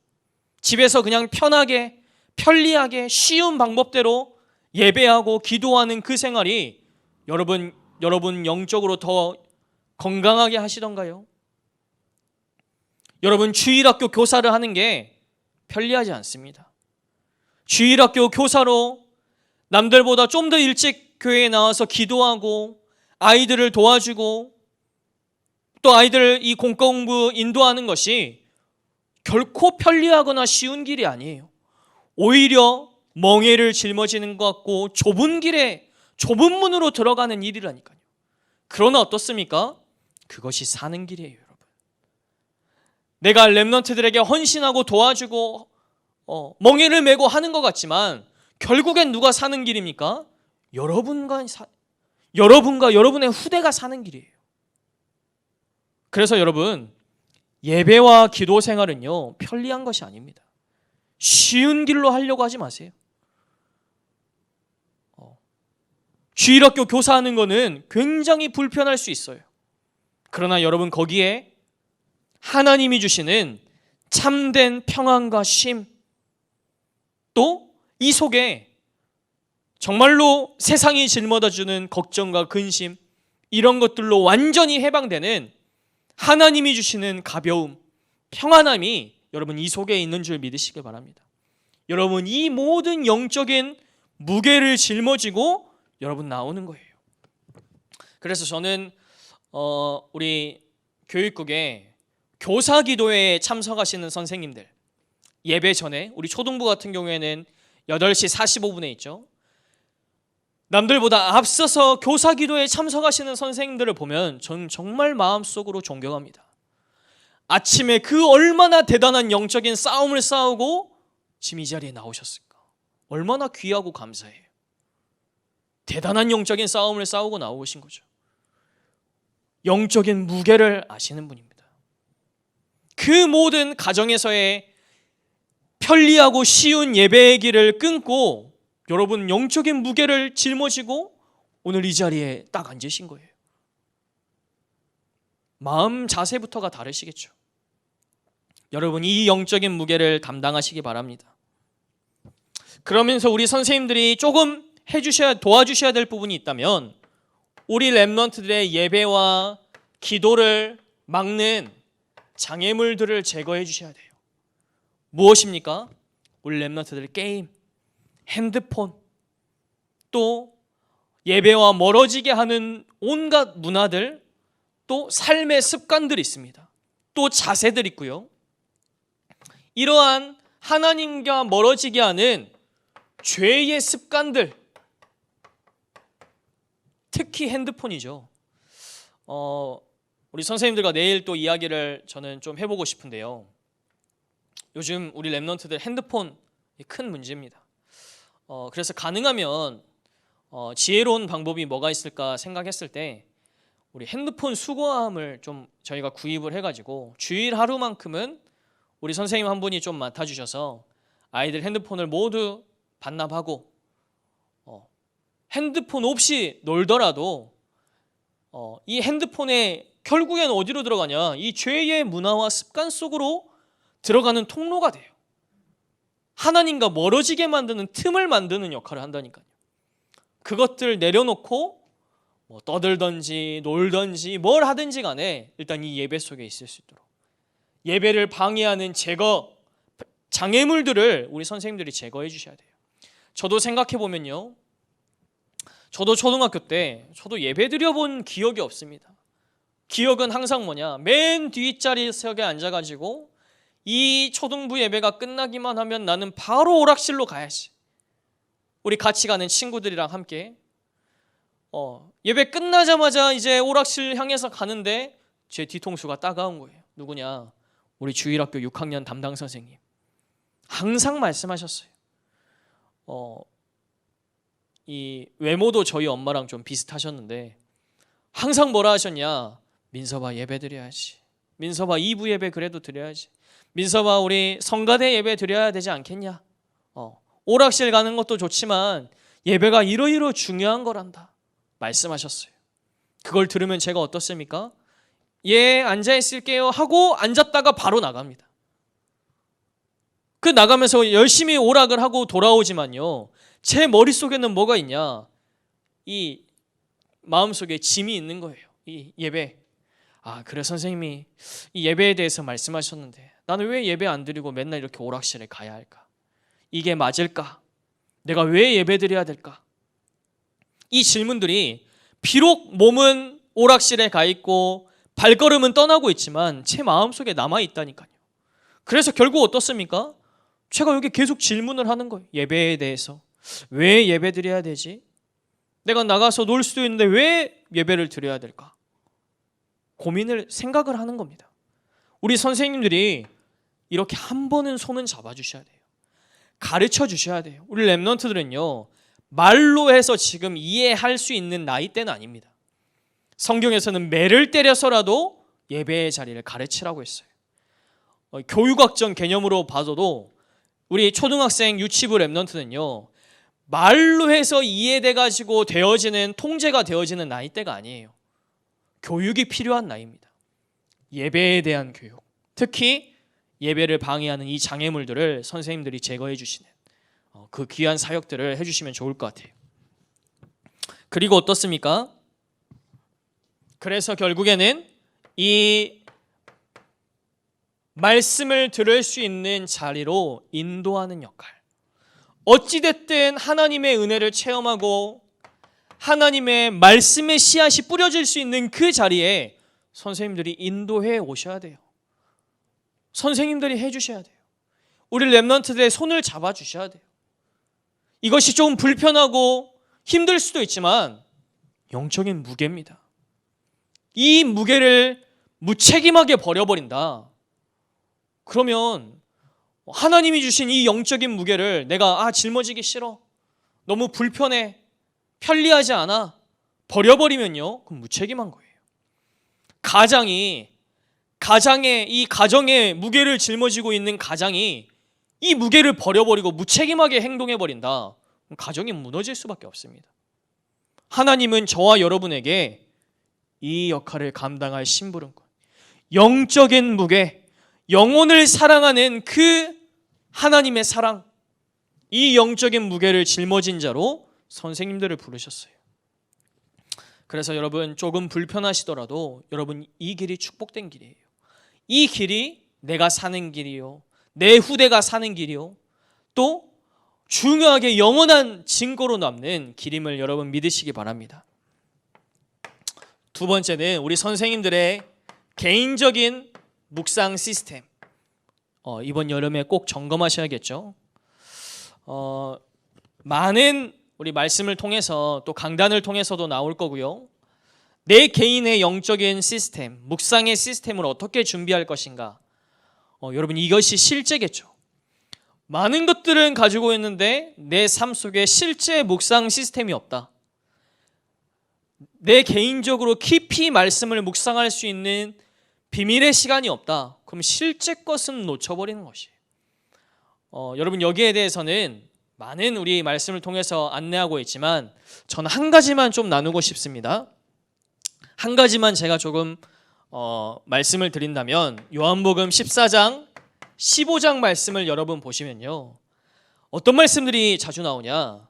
집에서 그냥 편하게, 편리하게, 쉬운 방법대로 예배하고 기도하는 그 생활이 여러분 영적으로 더 건강하게 하시던가요? 여러분, 주일학교 교사를 하는 게 편리하지 않습니다. 주일학교 교사로 남들보다 좀 더 일찍 교회에 나와서 기도하고 아이들을 도와주고 또 아이들 이 공공부 인도하는 것이 결코 편리하거나 쉬운 길이 아니에요. 오히려 멍에를 짊어지는 것 같고 좁은 길에 좁은 문으로 들어가는 일이라니까요. 그러나 어떻습니까? 그것이 사는 길이에요, 여러분. 내가 렘넌트들에게 헌신하고 도와주고 멍에를 메고 하는 것 같지만 결국엔 누가 사는 길입니까? 여러분과 여러분의 후대가 사는 길이에요. 그래서 여러분, 예배와 기도 생활은요, 편리한 것이 아닙니다. 쉬운 길로 하려고 하지 마세요. 주일학교 교사하는 거는 굉장히 불편할 수 있어요. 그러나 여러분, 거기에 하나님이 주시는 참된 평안과 쉼, 또 이 속에 정말로 세상이 짊어다주는 걱정과 근심, 이런 것들로 완전히 해방되는 하나님이 주시는 가벼움, 평안함이 여러분 이 속에 있는 줄 믿으시길 바랍니다. 여러분, 이 모든 영적인 무게를 짊어지고 여러분 나오는 거예요. 그래서 저는 우리 교육국에 교사 기도회에 참석하시는 선생님들, 예배 전에 우리 초등부 같은 경우에는 8시 45분에 있죠. 남들보다 앞서서 교사 기도에 참석하시는 선생님들을 보면 저는 정말 마음속으로 존경합니다. 아침에 그 얼마나 대단한 영적인 싸움을 싸우고 지금 이 자리에 나오셨을까? 얼마나 귀하고 감사해요. 대단한 영적인 싸움을 싸우고 나오신 거죠. 영적인 무게를 아시는 분입니다. 그 모든 가정에서의 편리하고 쉬운 예배의 길을 끊고 여러분 영적인 무게를 짊어지고 오늘 이 자리에 딱 앉으신 거예요. 마음 자세부터가 다르시겠죠. 여러분, 이 영적인 무게를 감당하시기 바랍니다. 그러면서 우리 선생님들이 조금 도와주셔야 될 부분이 있다면 우리 렘넌트들의 예배와 기도를 막는 장애물들을 제거해 주셔야 돼요. 무엇입니까? 우리 렘넌트들의 게임, 핸드폰, 또 예배와 멀어지게 하는 온갖 문화들, 또 삶의 습관들이 있습니다. 또 자세들 있고요. 이러한 하나님과 멀어지게 하는 죄의 습관들, 특히 핸드폰이죠. 우리 선생님들과 내일 또 이야기를 저는 좀 해보고 싶은데요. 요즘 우리 렘넌트들 핸드폰 큰 문제입니다. 그래서 가능하면 지혜로운 방법이 뭐가 있을까 생각했을 때 우리 핸드폰 수거함을 좀 저희가 구입을 해가지고 주일 하루만큼은 우리 선생님 한 분이 좀 맡아주셔서 아이들 핸드폰을 모두 반납하고 핸드폰 없이 놀더라도 이 핸드폰에 결국에는 어디로 들어가냐? 이 죄의 문화와 습관 속으로 들어가는 통로가 돼요. 하나님과 멀어지게 만드는 틈을 만드는 역할을 한다니까요. 그것들 내려놓고 뭐 떠들든지 놀든지 뭘 하든지 간에 일단 이 예배 속에 있을 수 있도록 예배를 방해하는 장애물들을 우리 선생님들이 제거해 주셔야 돼요. 저도 생각해 보면요, 저도 초등학교 때 저도 예배 드려본 기억이 없습니다. 기억은 항상 뭐냐, 맨 뒷자리석에 앉아가지고 이 초등부 예배가 끝나기만 하면 나는 바로 오락실로 가야지. 우리 같이 가는 친구들이랑 함께 예배 끝나자마자 이제 오락실 향해서 가는데 제 뒤통수가 따가운 거예요. 누구냐? 우리 주일학교 6학년 담당 선생님. 항상 말씀하셨어요. 이 외모도 저희 엄마랑 좀 비슷하셨는데 항상 뭐라 하셨냐? 민서봐, 예배 드려야지. 민서봐, 2부 예배 그래도 드려야지. 민서봐, 우리 성가대 예배 드려야 되지 않겠냐? 오락실 가는 것도 좋지만 예배가 이러이러 중요한 거란다 말씀하셨어요. 그걸 들으면 제가 어떻습니까? 예, 앉아 있을게요 하고 앉았다가 바로 나갑니다. 그 나가면서 열심히 오락을 하고 돌아오지만요, 제 머릿속에는 뭐가 있냐? 이 마음속에 짐이 있는 거예요. 이 예배. 그래 선생님이 이 예배에 대해서 말씀하셨는데 나는 왜 예배 안 드리고 맨날 이렇게 오락실에 가야 할까? 이게 맞을까? 내가 왜 예배 드려야 될까? 이 질문들이 비록 몸은 오락실에 가 있고 발걸음은 떠나고 있지만 제 마음속에 남아 있다니까요. 그래서 결국 어떻습니까? 제가 여기 계속 질문을 하는 거예요. 예배에 대해서. 왜 예배 드려야 되지? 내가 나가서 놀 수도 있는데 왜 예배를 드려야 될까? 생각을 하는 겁니다. 우리 선생님들이 이렇게 한 번은 손은 잡아주셔야 돼요. 가르쳐 주셔야 돼요. 우리 랩런트들은요, 말로 해서 지금 이해할 수 있는 나이대는 아닙니다. 성경에서는 매를 때려서라도 예배의 자리를 가르치라고 했어요. 교육학적 개념으로 봐도 우리 초등학생 유치부 랩런트는요, 말로 해서 이해돼가지고 되어지는 통제가 되어지는 나이대가 아니에요. 교육이 필요한 나이입니다. 예배에 대한 교육, 특히 예배를 방해하는 이 장애물들을 선생님들이 제거해 주시는 그 귀한 사역들을 해주시면 좋을 것 같아요. 그리고 어떻습니까? 그래서 결국에는 이 말씀을 들을 수 있는 자리로 인도하는 역할, 어찌됐든 하나님의 은혜를 체험하고 하나님의 말씀의 씨앗이 뿌려질 수 있는 그 자리에 선생님들이 인도해 오셔야 돼요. 선생님들이 해주셔야 돼요. 우리 랩런트들의 손을 잡아주셔야 돼요. 이것이 좀 불편하고 힘들 수도 있지만 영적인 무게입니다. 이 무게를 무책임하게 버려버린다. 그러면 하나님이 주신 이 영적인 무게를 내가 짊어지기 싫어, 너무 불편해, 편리하지 않아 버려버리면요, 그럼 무책임한 거예요. 가정의 무게를 짊어지고 있는 가장이 이 무게를 버려버리고 무책임하게 행동해버린다. 그럼 가정이 무너질 수밖에 없습니다. 하나님은 저와 여러분에게 이 역할을 감당할 심부름꾼, 영적인 무게, 영혼을 사랑하는 그 하나님의 사랑, 이 영적인 무게를 짊어진 자로 선생님들을 부르셨어요. 그래서 여러분, 조금 불편하시더라도 여러분, 이 길이 축복된 길이에요. 이 길이 내가 사는 길이요, 내 후대가 사는 길이요, 또 중요하게 영원한 증거로 남는 길임을 여러분 믿으시기 바랍니다. 두 번째는 우리 선생님들의 개인적인 묵상 시스템. 이번 여름에 꼭 점검하셔야겠죠. 많은 우리 말씀을 통해서 또 강단을 통해서도 나올 거고요. 내 개인의 영적인 시스템, 묵상의 시스템을 어떻게 준비할 것인가. 여러분, 이것이 실제겠죠. 많은 것들은 가지고 있는데 내 삶 속에 실제 묵상 시스템이 없다. 내 개인적으로 깊이 말씀을 묵상할 수 있는 비밀의 시간이 없다. 그럼 실제 것은 놓쳐버리는 것이에요. 여러분 여기에 대해서는 많은 우리 말씀을 통해서 안내하고 있지만 저는 한 가지만 좀 나누고 싶습니다. 한 가지만 제가 조금 말씀을 드린다면 요한복음 14장 15장 말씀을 여러분 보시면요, 어떤 말씀들이 자주 나오냐,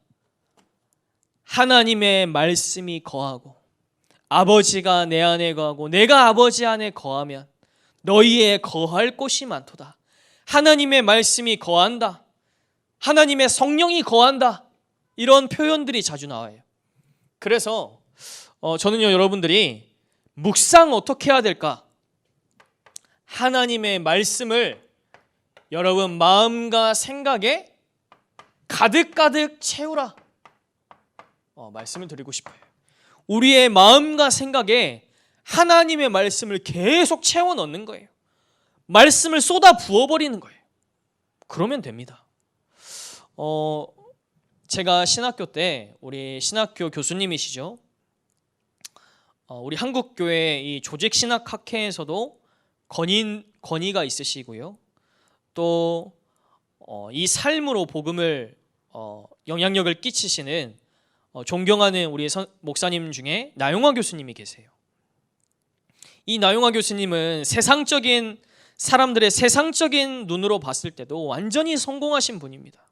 하나님의 말씀이 거하고 아버지가 내 안에 거하고 내가 아버지 안에 거하면 너희의 거할 곳이 많도다. 하나님의 말씀이 거한다, 하나님의 성령이 거한다, 이런 표현들이 자주 나와요. 그래서 저는요, 여러분들이 묵상 어떻게 해야 될까? 하나님의 말씀을 여러분 마음과 생각에 가득가득 채우라, 말씀을 드리고 싶어요. 우리의 마음과 생각에 하나님의 말씀을 계속 채워 넣는 거예요. 말씀을 쏟아 부어버리는 거예요. 그러면 됩니다. 제가 신학교 때 우리 신학교 교수님이시죠, 우리 한국교회 이 조직신학학회에서도 권위가 있으시고요, 또 이 삶으로 복음을 영향력을 끼치시는 존경하는 우리 목사님 중에 나용화 교수님이 계세요. 이 나용화 교수님은 세상적인 사람들의 세상적인 눈으로 봤을 때도 완전히 성공하신 분입니다.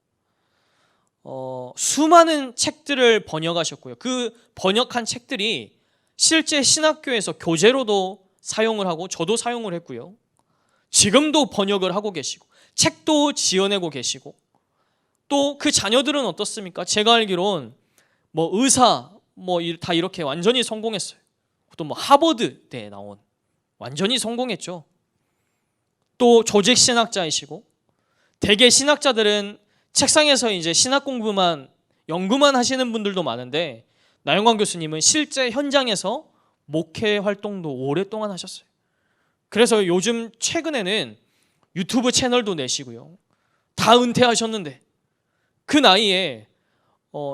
수많은 책들을 번역하셨고요, 그 번역한 책들이 실제 신학교에서 교재로도 사용을 하고 저도 사용을 했고요, 지금도 번역을 하고 계시고 책도 지어내고 계시고, 또 그 자녀들은 어떻습니까? 제가 알기론 뭐 의사 다 이렇게 완전히 성공했어요. 또 뭐 하버드대에 나온 완전히 성공했죠. 또 조직 신학자이시고, 대개 신학자들은 책상에서 이제 신학 공부만 연구만 하시는 분들도 많은데 나용환 교수님은 실제 현장에서 목회 활동도 오랫동안 하셨어요. 그래서 요즘 최근에는 유튜브 채널도 내시고요, 다 은퇴하셨는데 그 나이에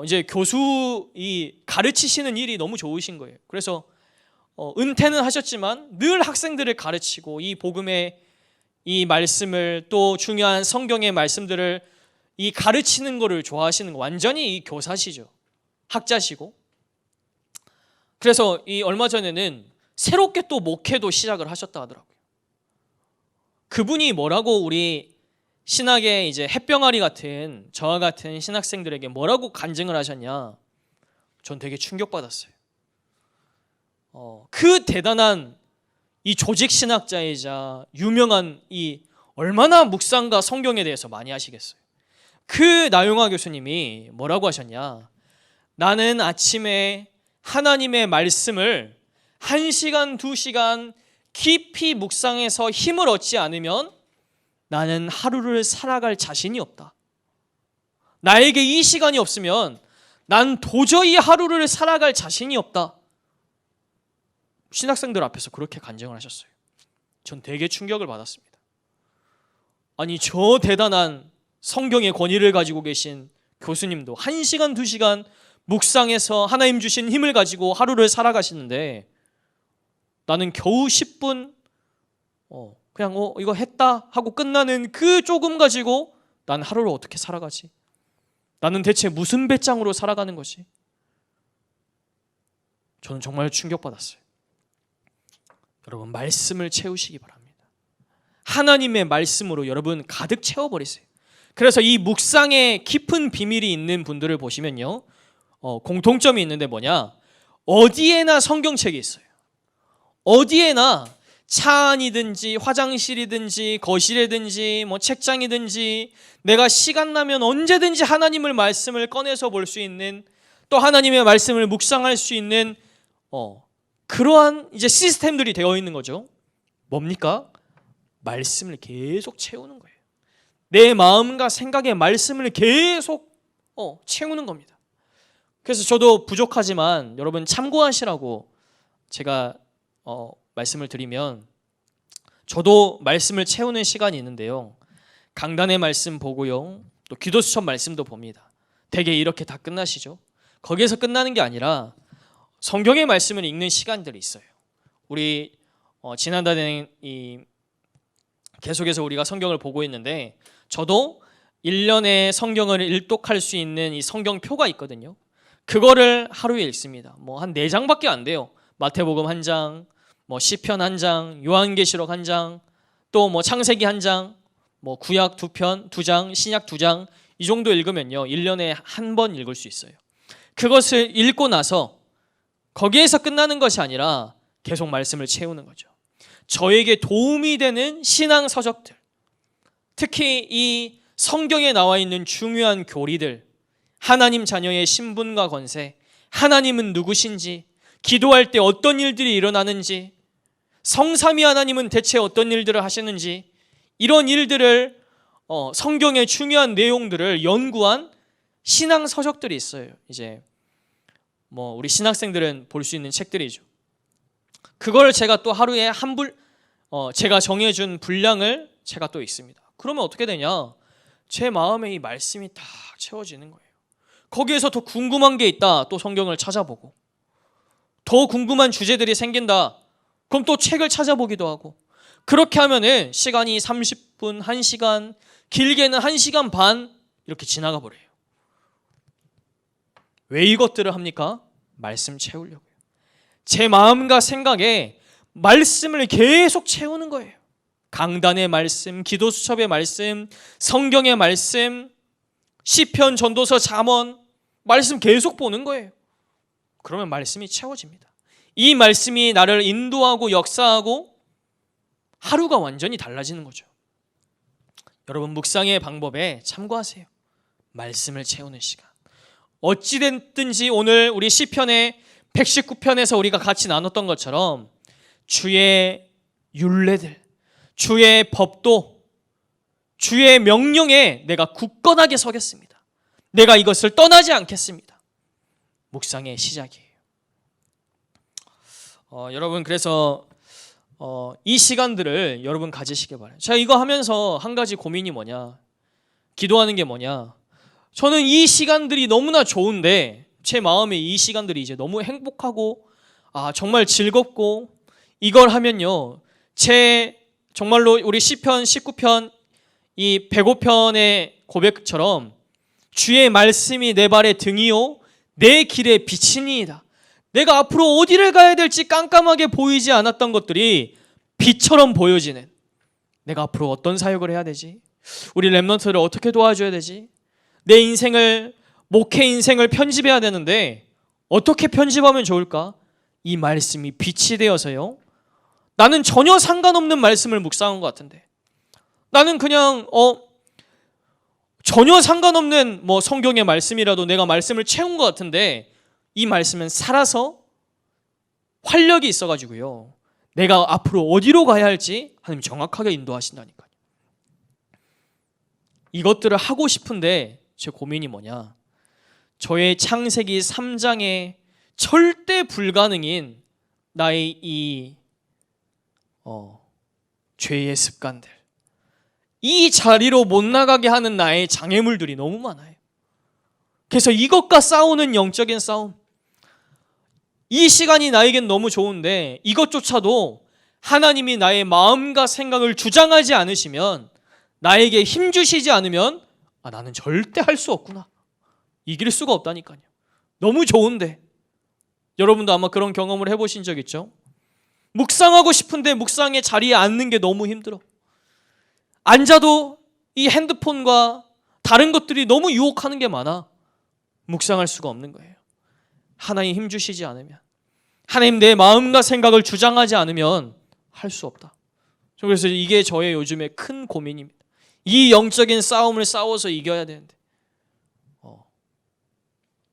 이제 교수이 가르치시는 일이 너무 좋으신 거예요. 그래서 은퇴는 하셨지만 늘 학생들을 가르치고 이 복음의 이 말씀을, 또 중요한 성경의 말씀들을 이 가르치는 거를 좋아하시는 거, 완전히 이 교사시죠. 학자시고. 그래서 이 얼마 전에는 새롭게 또 목회도 시작을 하셨다 하더라고요. 그분이 뭐라고 우리 신학의 이제 햇병아리 같은 저와 같은 신학생들에게 뭐라고 간증을 하셨냐? 전 되게 충격받았어요. 그 대단한 이 조직 신학자이자 유명한 이 얼마나 묵상과 성경에 대해서 많이 하시겠어요. 그 나용화 교수님이 뭐라고 하셨냐? 나는 아침에 하나님의 말씀을 1시간, 2시간 깊이 묵상해서 힘을 얻지 않으면 나는 하루를 살아갈 자신이 없다. 나에게 이 시간이 없으면 난 도저히 하루를 살아갈 자신이 없다. 신학생들 앞에서 그렇게 간증을 하셨어요. 전 되게 충격을 받았습니다. 아니, 저 대단한 성경의 권위를 가지고 계신 교수님도 1시간, 2시간 묵상해서 하나님 주신 힘을 가지고 하루를 살아가시는데 나는 겨우 10분 그냥 이거 했다 하고 끝나는 그 조금 가지고 난 하루를 어떻게 살아가지? 나는 대체 무슨 배짱으로 살아가는 거지? 저는 정말 충격받았어요. 여러분, 말씀을 채우시기 바랍니다. 하나님의 말씀으로 여러분 가득 채워버리세요. 그래서 이 묵상에 깊은 비밀이 있는 분들을 보시면요, 공통점이 있는데 뭐냐? 어디에나 성경책이 있어요. 어디에나 차 안이든지 화장실이든지 거실이든지 뭐 책장이든지 내가 시간 나면 언제든지 하나님의 말씀을 꺼내서 볼 수 있는, 또 하나님의 말씀을 묵상할 수 있는 그러한 이제 시스템들이 되어 있는 거죠. 뭡니까? 말씀을 계속 채우는 거예요. 내 마음과 생각의 말씀을 계속 채우는 겁니다. 그래서 저도 부족하지만 여러분 참고하시라고 제가 말씀을 드리면, 저도 말씀을 채우는 시간이 있는데요, 강단의 말씀 보고요, 또 기도수첩 말씀도 봅니다. 대개 이렇게 다 끝나시죠. 거기에서 끝나는 게 아니라 성경의 말씀을 읽는 시간들이 있어요. 우리 지난달에 계속해서 우리가 성경을 보고 있는데 저도 1년에 성경을 일독할 수 있는 이 성경표가 있거든요. 그거를 하루에 읽습니다. 뭐 한 4장밖에 안 돼요. 마태복음 1장, 뭐 시편 1장, 요한계시록 1장, 또 뭐 창세기 1장, 뭐 구약 2장, 신약 2장 이 정도 읽으면요 1년에 한 번 읽을 수 있어요. 그것을 읽고 나서 거기에서 끝나는 것이 아니라 계속 말씀을 채우는 거죠. 저에게 도움이 되는 신앙 서적들, 특히 이 성경에 나와 있는 중요한 교리들, 하나님 자녀의 신분과 권세, 하나님은 누구신지, 기도할 때 어떤 일들이 일어나는지, 성삼위 하나님은 대체 어떤 일들을 하시는지, 이런 일들을 성경의 중요한 내용들을 연구한 신앙 서적들이 있어요. 이제 뭐 우리 신학생들은 볼 수 있는 책들이죠. 그걸 제가 또 하루에 제가 정해준 분량을 제가 또 읽습니다. 그러면 어떻게 되냐? 제 마음에 이 말씀이 다 채워지는 거예요. 거기에서 더 궁금한 게 있다. 또 성경을 찾아보고, 더 궁금한 주제들이 생긴다. 그럼 또 책을 찾아보기도 하고, 그렇게 하면은 시간이 30분, 1시간, 길게는 1시간 반 이렇게 지나가 버려요. 왜 이것들을 합니까? 말씀 채우려고요. 제 마음과 생각에 말씀을 계속 채우는 거예요. 강단의 말씀, 기도수첩의 말씀, 성경의 말씀, 시편, 전도서, 잠언 말씀 계속 보는 거예요. 그러면 말씀이 채워집니다. 이 말씀이 나를 인도하고 역사하고 하루가 완전히 달라지는 거죠. 여러분 묵상의 방법에 참고하세요. 말씀을 채우는 시간. 어찌됐든지 오늘 우리 시편의 119편에서 우리가 같이 나눴던 것처럼 주의 율례들, 주의 법도, 주의 명령에 내가 굳건하게 서겠습니다. 내가 이것을 떠나지 않겠습니다. 묵상의 시작이에요. 여러분 그래서 이 시간들을 여러분 가지시길 바라요. 제가 이거 하면서 한 가지 고민이 뭐냐, 기도하는 게 뭐냐, 저는 이 시간들이 너무나 좋은데 제 마음에 이 시간들이 이제 너무 행복하고 정말 즐겁고, 이걸 하면요 정말로 우리 시편 19편 이 105편의 고백처럼 주의 말씀이 내 발의 등이요 내 길의 빛이니이다. 내가 앞으로 어디를 가야 될지 깜깜하게 보이지 않았던 것들이 빛처럼 보여지는, 내가 앞으로 어떤 사역을 해야 되지? 우리 렘넌트를 어떻게 도와줘야 되지? 내 인생을, 목회 인생을 편집해야 되는데 어떻게 편집하면 좋을까? 이 말씀이 빛이 되어서요, 나는 전혀 상관없는 말씀을 묵상한 것 같은데, 나는 그냥 전혀 상관없는 성경의 말씀이라도 내가 말씀을 채운 것 같은데, 이 말씀은 살아서 활력이 있어가지고요, 내가 앞으로 어디로 가야 할지 하나님 정확하게 인도하신다니까요. 이것들을 하고 싶은데 제 고민이 뭐냐, 저의 창세기 3장에 절대 불가능인 나의 이 죄의 습관들, 이 자리로 못 나가게 하는 나의 장애물들이 너무 많아요. 그래서 이것과 싸우는 영적인 싸움, 이 시간이 나에겐 너무 좋은데 이것조차도 하나님이 나의 마음과 생각을 주장하지 않으시면, 나에게 힘 주시지 않으면 나는 절대 할 수 없구나, 이길 수가 없다니까요. 너무 좋은데. 여러분도 아마 그런 경험을 해보신 적 있죠? 묵상하고 싶은데 묵상의 자리에 앉는 게 너무 힘들어. 앉아도 이 핸드폰과 다른 것들이 너무 유혹하는 게 많아. 묵상할 수가 없는 거예요. 하나님 힘 주시지 않으면, 하나님 내 마음과 생각을 주장하지 않으면 할 수 없다. 그래서 이게 저의 요즘의 큰 고민입니다. 이 영적인 싸움을 싸워서 이겨야 되는데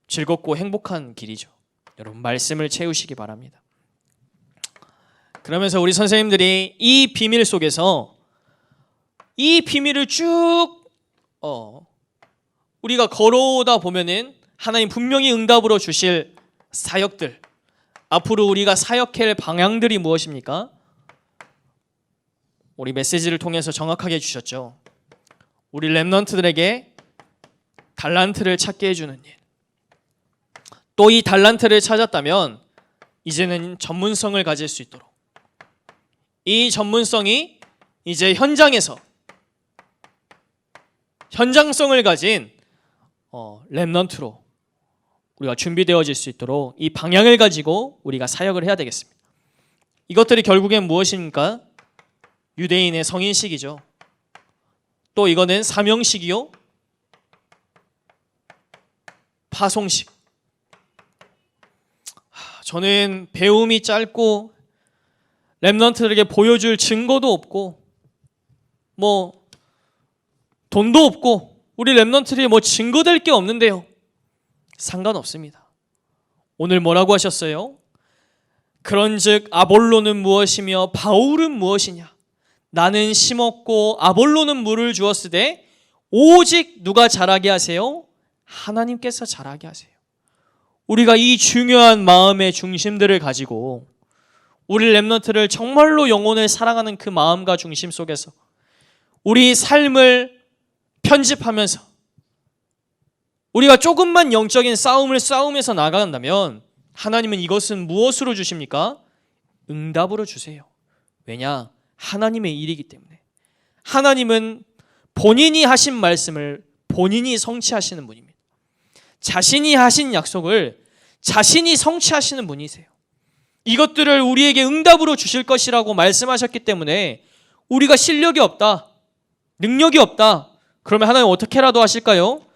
즐겁고 행복한 길이죠. 여러분 말씀을 채우시기 바랍니다. 그러면서 우리 선생님들이 이 비밀 속에서 이 비밀을 쭉 우리가 걸어오다 보면은 하나님 분명히 응답으로 주실 사역들, 앞으로 우리가 사역할 방향들이 무엇입니까? 우리 메시지를 통해서 정확하게 주셨죠. 우리 렘넌트들에게 달란트를 찾게 해주는 일, 또 이 달란트를 찾았다면 이제는 전문성을 가질 수 있도록, 이 전문성이 이제 현장에서 현장성을 가진 렘넌트로 우리가 준비되어질 수 있도록 이 방향을 가지고 우리가 사역을 해야 되겠습니다. 이것들이 결국엔 무엇입니까? 유대인의 성인식이죠. 또 이거는 사명식이요, 파송식. 저는 배움이 짧고 렘넌트들에게 보여줄 증거도 없고 뭐 돈도 없고 우리 렘넌트들이 뭐 증거될 게 없는데요. 상관없습니다. 오늘 뭐라고 하셨어요? 그런즉 아볼로는 무엇이며 바울은 무엇이냐? 나는 심었고 아볼로는 물을 주었으되 오직 누가 자라게 하세요? 하나님께서 자라게 하세요. 우리가 이 중요한 마음의 중심들을 가지고 우리 렘넌트를 정말로 영혼을 사랑하는 그 마음과 중심 속에서 우리 삶을 편집하면서 우리가 조금만 영적인 싸움을 싸우면서 나간다면 하나님은 이것은 무엇으로 주십니까? 응답으로 주세요. 왜냐? 하나님의 일이기 때문에. 하나님은 본인이 하신 말씀을 본인이 성취하시는 분입니다. 자신이 하신 약속을 자신이 성취하시는 분이세요. 이것들을 우리에게 응답으로 주실 것이라고 말씀하셨기 때문에 우리가 실력이 없다, 능력이 없다, 그러면 하나님 어떻게라도 하실까요?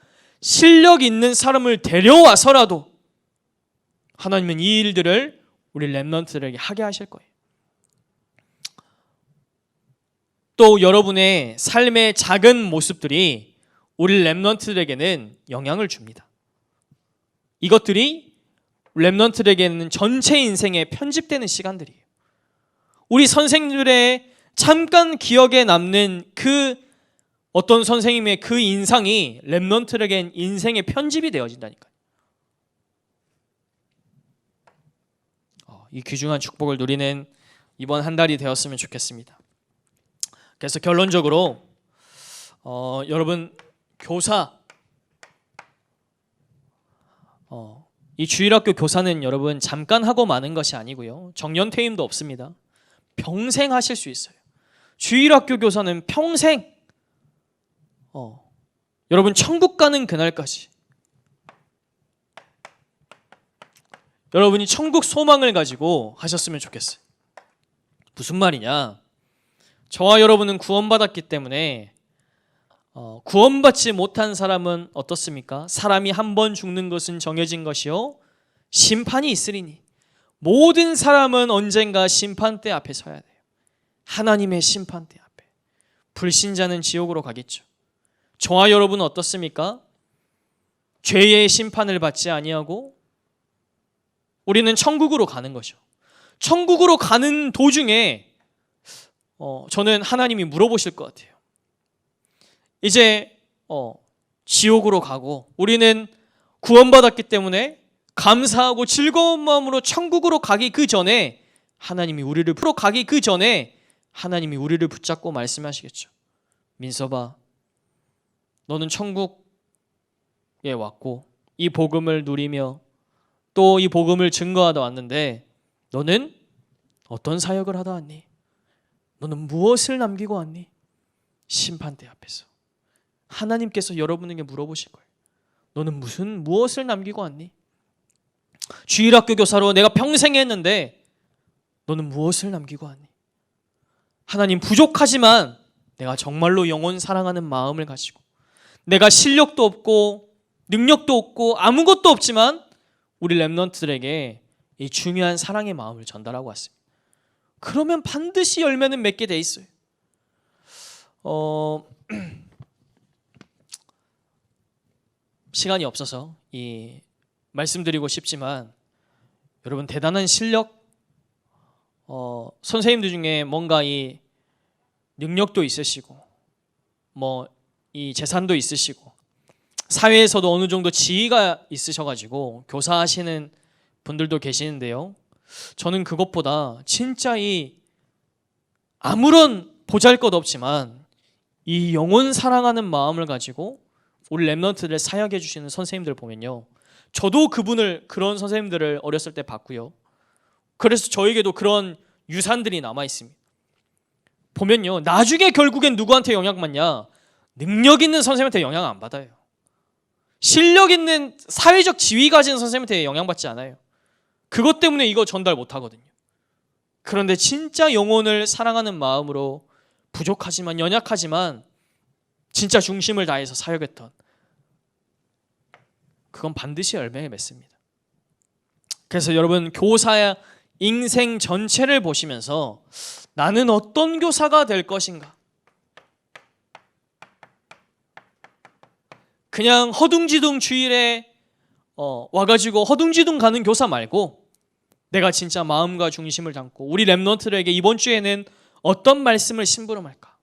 실력 있는 사람을 데려와서라도 하나님은 이 일들을 우리 렘넌트들에게 하게 하실 거예요. 또 여러분의 삶의 작은 모습들이 우리 렘넌트들에게는 영향을 줍니다. 이것들이 렘넌트들에게는 전체 인생에 편집되는 시간들이에요. 우리 선생님들의 잠깐 기억에 남는 그 어떤 선생님의 그 인상이 렘넌트들에겐 인생의 편집이 되어진다니까요. 이 귀중한 축복을 누리는 이번 한 달이 되었으면 좋겠습니다. 그래서 결론적으로 여러분 교사, 이 주일학교 교사는 여러분 잠깐 하고 마는 것이 아니고요, 정년퇴임도 없습니다. 평생 하실 수 있어요. 주일학교 교사는 평생 여러분 천국 가는 그날까지 여러분이 천국 소망을 가지고 하셨으면 좋겠어요. 무슨 말이냐? 저와 여러분은 구원받았기 때문에 구원받지 못한 사람은 어떻습니까? 사람이 한 번 죽는 것은 정해진 것이요 심판이 있으리니 모든 사람은 언젠가 심판대 앞에 서야 돼요. 하나님의 심판대 앞에. 불신자는 지옥으로 가겠죠. 저와 여러분은 어떻습니까? 죄의 심판을 받지 아니하고 우리는 천국으로 가는 거죠. 천국으로 가는 도중에 저는 하나님이 물어보실 것 같아요. 이제 지옥으로 가고 우리는 구원받았기 때문에 감사하고 즐거운 마음으로 천국으로 가기 그 전에 하나님이 우리를 붙잡고 말씀하시겠죠. 민서봐, 너는 천국에 왔고 이 복음을 누리며 또 이 복음을 증거하다 왔는데 너는 어떤 사역을 하다 왔니? 너는 무엇을 남기고 왔니? 심판대 앞에서 하나님께서 여러분에게 물어보실 거예요. 너는 무엇을 남기고 왔니? 주일학교 교사로 내가 평생 했는데 너는 무엇을 남기고 왔니? 하나님, 부족하지만 내가 정말로 영혼 사랑하는 마음을 가지고 내가 실력도 없고 능력도 없고 아무것도 없지만 우리 렘넌트들에게 이 중요한 사랑의 마음을 전달하고 왔습니다. 그러면 반드시 열매는 맺게 돼 있어요. 시간이 없어서 말씀드리고 싶지만 여러분 대단한 실력, 선생님들 중에 뭔가 이 능력도 있으시고 이 재산도 있으시고 사회에서도 어느 정도 지위가 있으셔가지고 교사하시는 분들도 계시는데요, 저는 그것보다 진짜 이 아무런 보잘것 없지만 이 영혼 사랑하는 마음을 가지고 우리 렘넌트들을 사역해 주시는 선생님들 보면요, 저도 그런 선생님들을 어렸을 때 봤고요, 그래서 저에게도 그런 유산들이 남아 있습니다. 보면요, 나중에 결국엔 누구한테 영향받냐? 능력 있는 선생님한테 영향 안 받아요. 실력 있는 사회적 지위 가진 선생님한테 영향받지 않아요. 그것 때문에 이거 전달 못 하거든요. 그런데 진짜 영혼을 사랑하는 마음으로 부족하지만 연약하지만 진짜 중심을 다해서 사역했던, 그건 반드시 열매를 맺습니다. 그래서 여러분, 교사 인생 전체를 보시면서 나는 어떤 교사가 될 것인가? 그냥 허둥지둥 주일에 와가지고 허둥지둥 가는 교사 말고 내가 진짜 마음과 중심을 담고 우리 렘넌트들에게 이번 주에는 어떤 말씀을 심부름할까?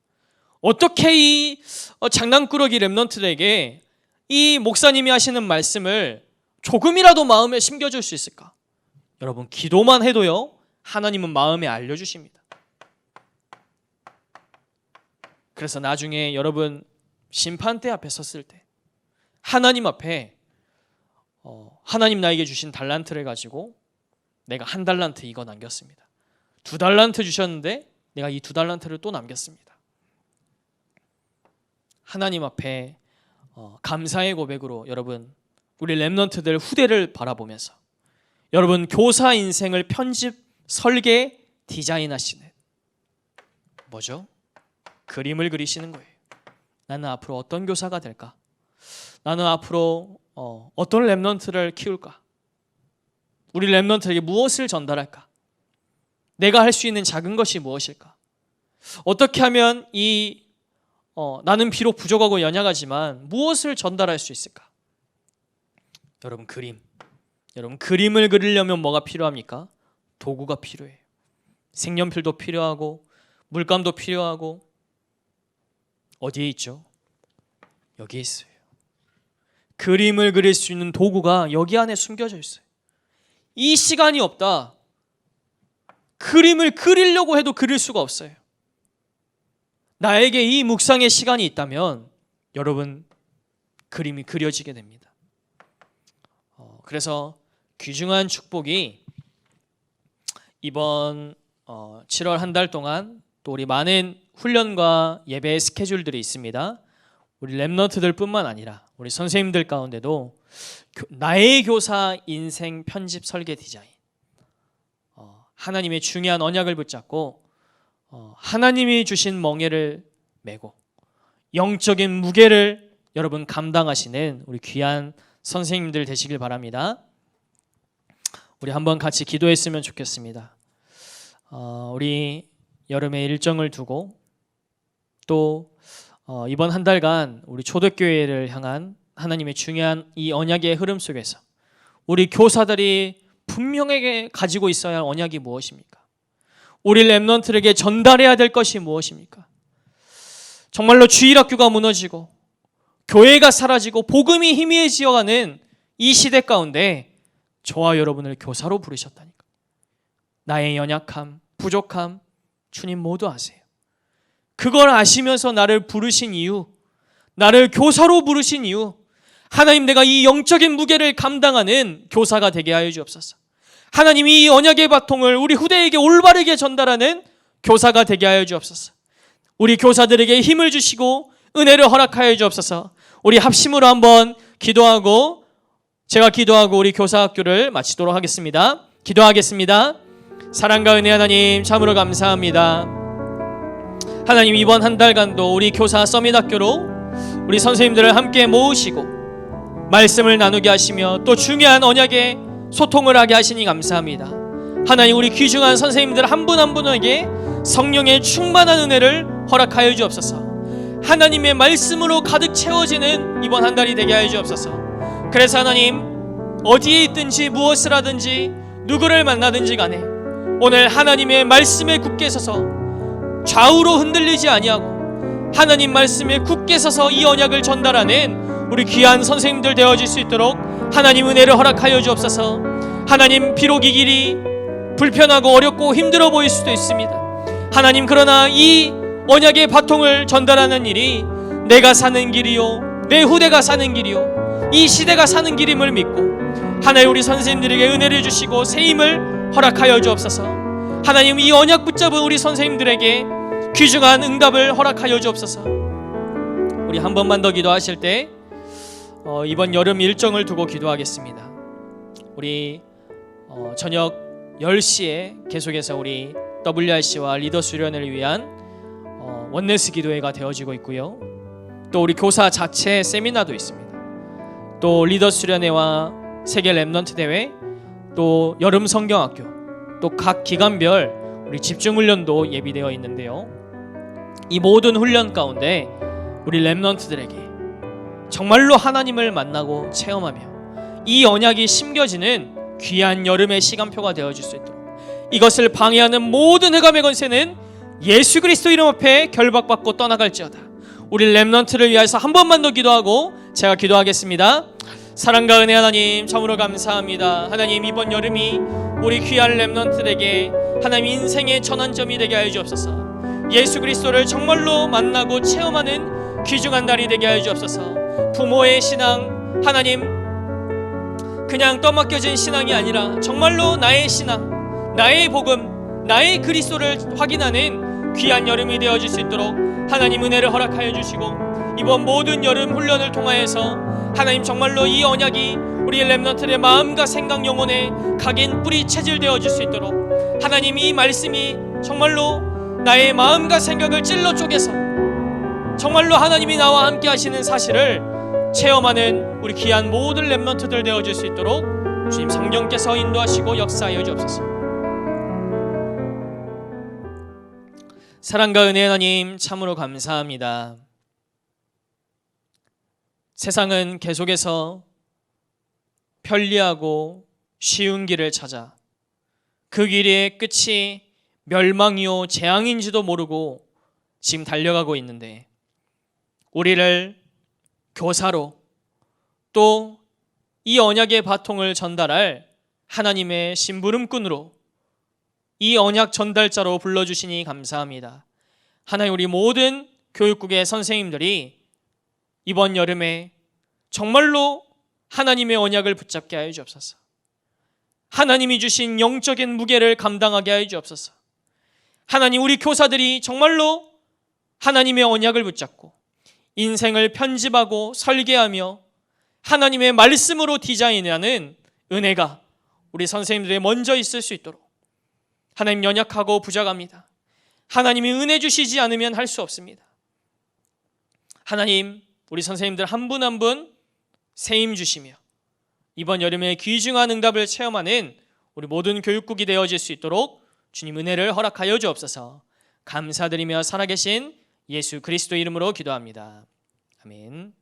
어떻게 이 장난꾸러기 렘넌트들에게 이 목사님이 하시는 말씀을 조금이라도 마음에 심겨줄 수 있을까? 여러분, 기도만 해도요, 하나님은 마음에 알려주십니다. 그래서 나중에 여러분 심판대 앞에 섰을 때 하나님 앞에 하나님 나에게 주신 달란트를 가지고 내가 1달란트 이거 남겼습니다. 2달란트 주셨는데 내가 이 2달란트를 또 남겼습니다. 하나님 앞에 감사의 고백으로 여러분, 우리 렘넌트들 후대를 바라보면서 여러분, 교사 인생을 편집, 설계, 디자인하시는 뭐죠? 그림을 그리시는 거예요. 나는 앞으로 어떤 교사가 될까? 나는 앞으로 어떤 렘넌트를 키울까? 우리 렘넌트에게 무엇을 전달할까? 내가 할 수 있는 작은 것이 무엇일까? 어떻게 하면 나는 비록 부족하고 연약하지만 무엇을 전달할 수 있을까? 여러분, 여러분, 그림을 그리려면 뭐가 필요합니까? 도구가 필요해요. 색연필도 필요하고 물감도 필요하고. 어디에 있죠? 여기에 있어요. 그림을 그릴 수 있는 도구가 여기 안에 숨겨져 있어요. 이 시간이 없다, 그림을 그리려고 해도 그릴 수가 없어요. 나에게 이 묵상의 시간이 있다면 여러분, 그림이 그려지게 됩니다. 그래서 귀중한 축복이 이번 7월 한 달 동안 또 우리 많은 훈련과 예배의 스케줄들이 있습니다. 우리 렘넌트들 뿐만 아니라 우리 선생님들 가운데도 나의 교사 인생 편집 설계 디자인, 하나님의 중요한 언약을 붙잡고 하나님이 주신 멍에를 메고 영적인 무게를 여러분 감당하시는 우리 귀한 선생님들 되시길 바랍니다. 우리 한번 같이 기도했으면 좋겠습니다. 우리 여름의 일정을 두고 또 이번 한 달간 우리 초대교회를 향한 하나님의 중요한 이 언약의 흐름 속에서 우리 교사들이 분명하게 가지고 있어야 할 언약이 무엇입니까? 우리 렘넌트에게 전달해야 될 것이 무엇입니까? 정말로 주일학교가 무너지고 교회가 사라지고 복음이 희미해지어가는 이 시대 가운데 저와 여러분을 교사로 부르셨다니까. 나의 연약함, 부족함 주님 모두 아세요. 그걸 아시면서 나를 부르신 이유, 나를 교사로 부르신 이유, 하나님, 내가 이 영적인 무게를 감당하는 교사가 되게 하여 주옵소서. 하나님이 이 언약의 바통을 우리 후대에게 올바르게 전달하는 교사가 되게 하여 주옵소서. 우리 교사들에게 힘을 주시고 은혜를 허락하여 주옵소서. 우리 합심으로 한번 기도하고, 제가 기도하고 우리 교사학교를 마치도록 하겠습니다. 기도하겠습니다. 사랑과 은혜 하나님, 참으로 감사합니다. 하나님, 이번 한 달간도 우리 교사 서밋학교로 우리 선생님들을 함께 모으시고 말씀을 나누게 하시며 또 중요한 언약의 소통을 하게 하시니 감사합니다. 하나님, 우리 귀중한 선생님들 한 분 한 분에게 성령의 충만한 은혜를 허락하여 주옵소서. 하나님의 말씀으로 가득 채워지는 이번 한 달이 되게 하여 주옵소서. 그래서 하나님, 어디에 있든지 무엇을 하든지 누구를 만나든지 간에 오늘 하나님의 말씀에 굳게 서서 좌우로 흔들리지 아니하고 하나님 말씀에 굳게 서서 이 언약을 전달하는 우리 귀한 선생님들 되어질 수 있도록 하나님 은혜를 허락하여 주옵소서. 하나님, 비록 이 길이 불편하고 어렵고 힘들어 보일 수도 있습니다. 하나님, 그러나 이 언약의 바통을 전달하는 일이 내가 사는 길이요, 내 후대가 사는 길이요, 이 시대가 사는 길임을 믿고 하나님, 우리 선생님들에게 은혜를 주시고 새 힘을 허락하여 주옵소서. 하나님, 이 언약 붙잡은 우리 선생님들에게 귀중한 응답을 허락하여 주옵소서. 우리 한 번만 더 기도하실 때 이번 여름 일정을 두고 기도하겠습니다. 우리 저녁 10시에 계속해서 우리 WRC와 리더 수련회를 위한 원네스 기도회가 되어지고 있고요. 또 우리 교사 자체 세미나도 있습니다. 또 리더 수련회와 세계 랩넌트 대회, 또 여름 성경학교, 또 각 기간별 우리 집중 훈련도 예비되어 있는데요. 이 모든 훈련 가운데 우리 랩넌트들에게 정말로 하나님을 만나고 체험하며 이 언약이 심겨지는 귀한 여름의 시간표가 되어질 수 있도록, 이것을 방해하는 모든 흑암의 권세는 예수 그리스도 이름 앞에 결박받고 떠나갈지어다. 우리 랩넌트를 위해서 한 번만 더 기도하고 제가 기도하겠습니다. 사랑과 은혜 하나님, 참으로 감사합니다. 하나님, 이번 여름이 우리 귀한 랩넌트에게 하나님 인생의 전환점이 되게 하여 주옵소서. 예수 그리스도를 정말로 만나고 체험하는 귀중한 날이 되게 하여 주옵소서. 부모의 신앙, 하나님 그냥 떠맡겨진 신앙이 아니라 정말로 나의 신앙, 나의 복음, 나의 그리스도를 확인하는 귀한 여름이 되어질 수 있도록 하나님 은혜를 허락하여 주시고, 이번 모든 여름 훈련을 통하여서 하나님 정말로 이 언약이 우리 랩넌트의 마음과 생각 영혼에 각인 뿌리 체질되어질 수 있도록 하나님 이 말씀이 정말로 나의 마음과 생각을 찔러 쪼개서 정말로 하나님이 나와 함께 하시는 사실을 체험하는 우리 귀한 모든 랩넌트들 되어질 수 있도록 주님 성령께서 인도하시고 역사하여 주옵소서. 사랑과 은혜 하나님, 참으로 감사합니다. 세상은 계속해서 편리하고 쉬운 길을 찾아 그 길의 끝이 멸망이요 재앙인지도 모르고 지금 달려가고 있는데, 우리를 교사로 또 이 언약의 바통을 전달할 하나님의 심부름꾼으로, 이 언약 전달자로 불러주시니 감사합니다. 하나님, 우리 모든 교육국의 선생님들이 이번 여름에 정말로 하나님의 언약을 붙잡게 하여 주옵소서. 하나님이 주신 영적인 무게를 감당하게 하여 주옵소서. 하나님, 우리 교사들이 정말로 하나님의 언약을 붙잡고 인생을 편집하고 설계하며 하나님의 말씀으로 디자인하는 은혜가 우리 선생님들에 먼저 있을 수 있도록, 하나님 연약하고 부족합니다. 하나님이 은혜 주시지 않으면 할 수 없습니다. 하나님, 우리 선생님들 한 분 한 분 세임 주시며 이번 여름에 귀중한 응답을 체험하는 우리 모든 교육국이 되어질 수 있도록 주님 은혜를 허락하여 주옵소서. 감사드리며 살아계신 예수 그리스도 이름으로 기도합니다. 아멘.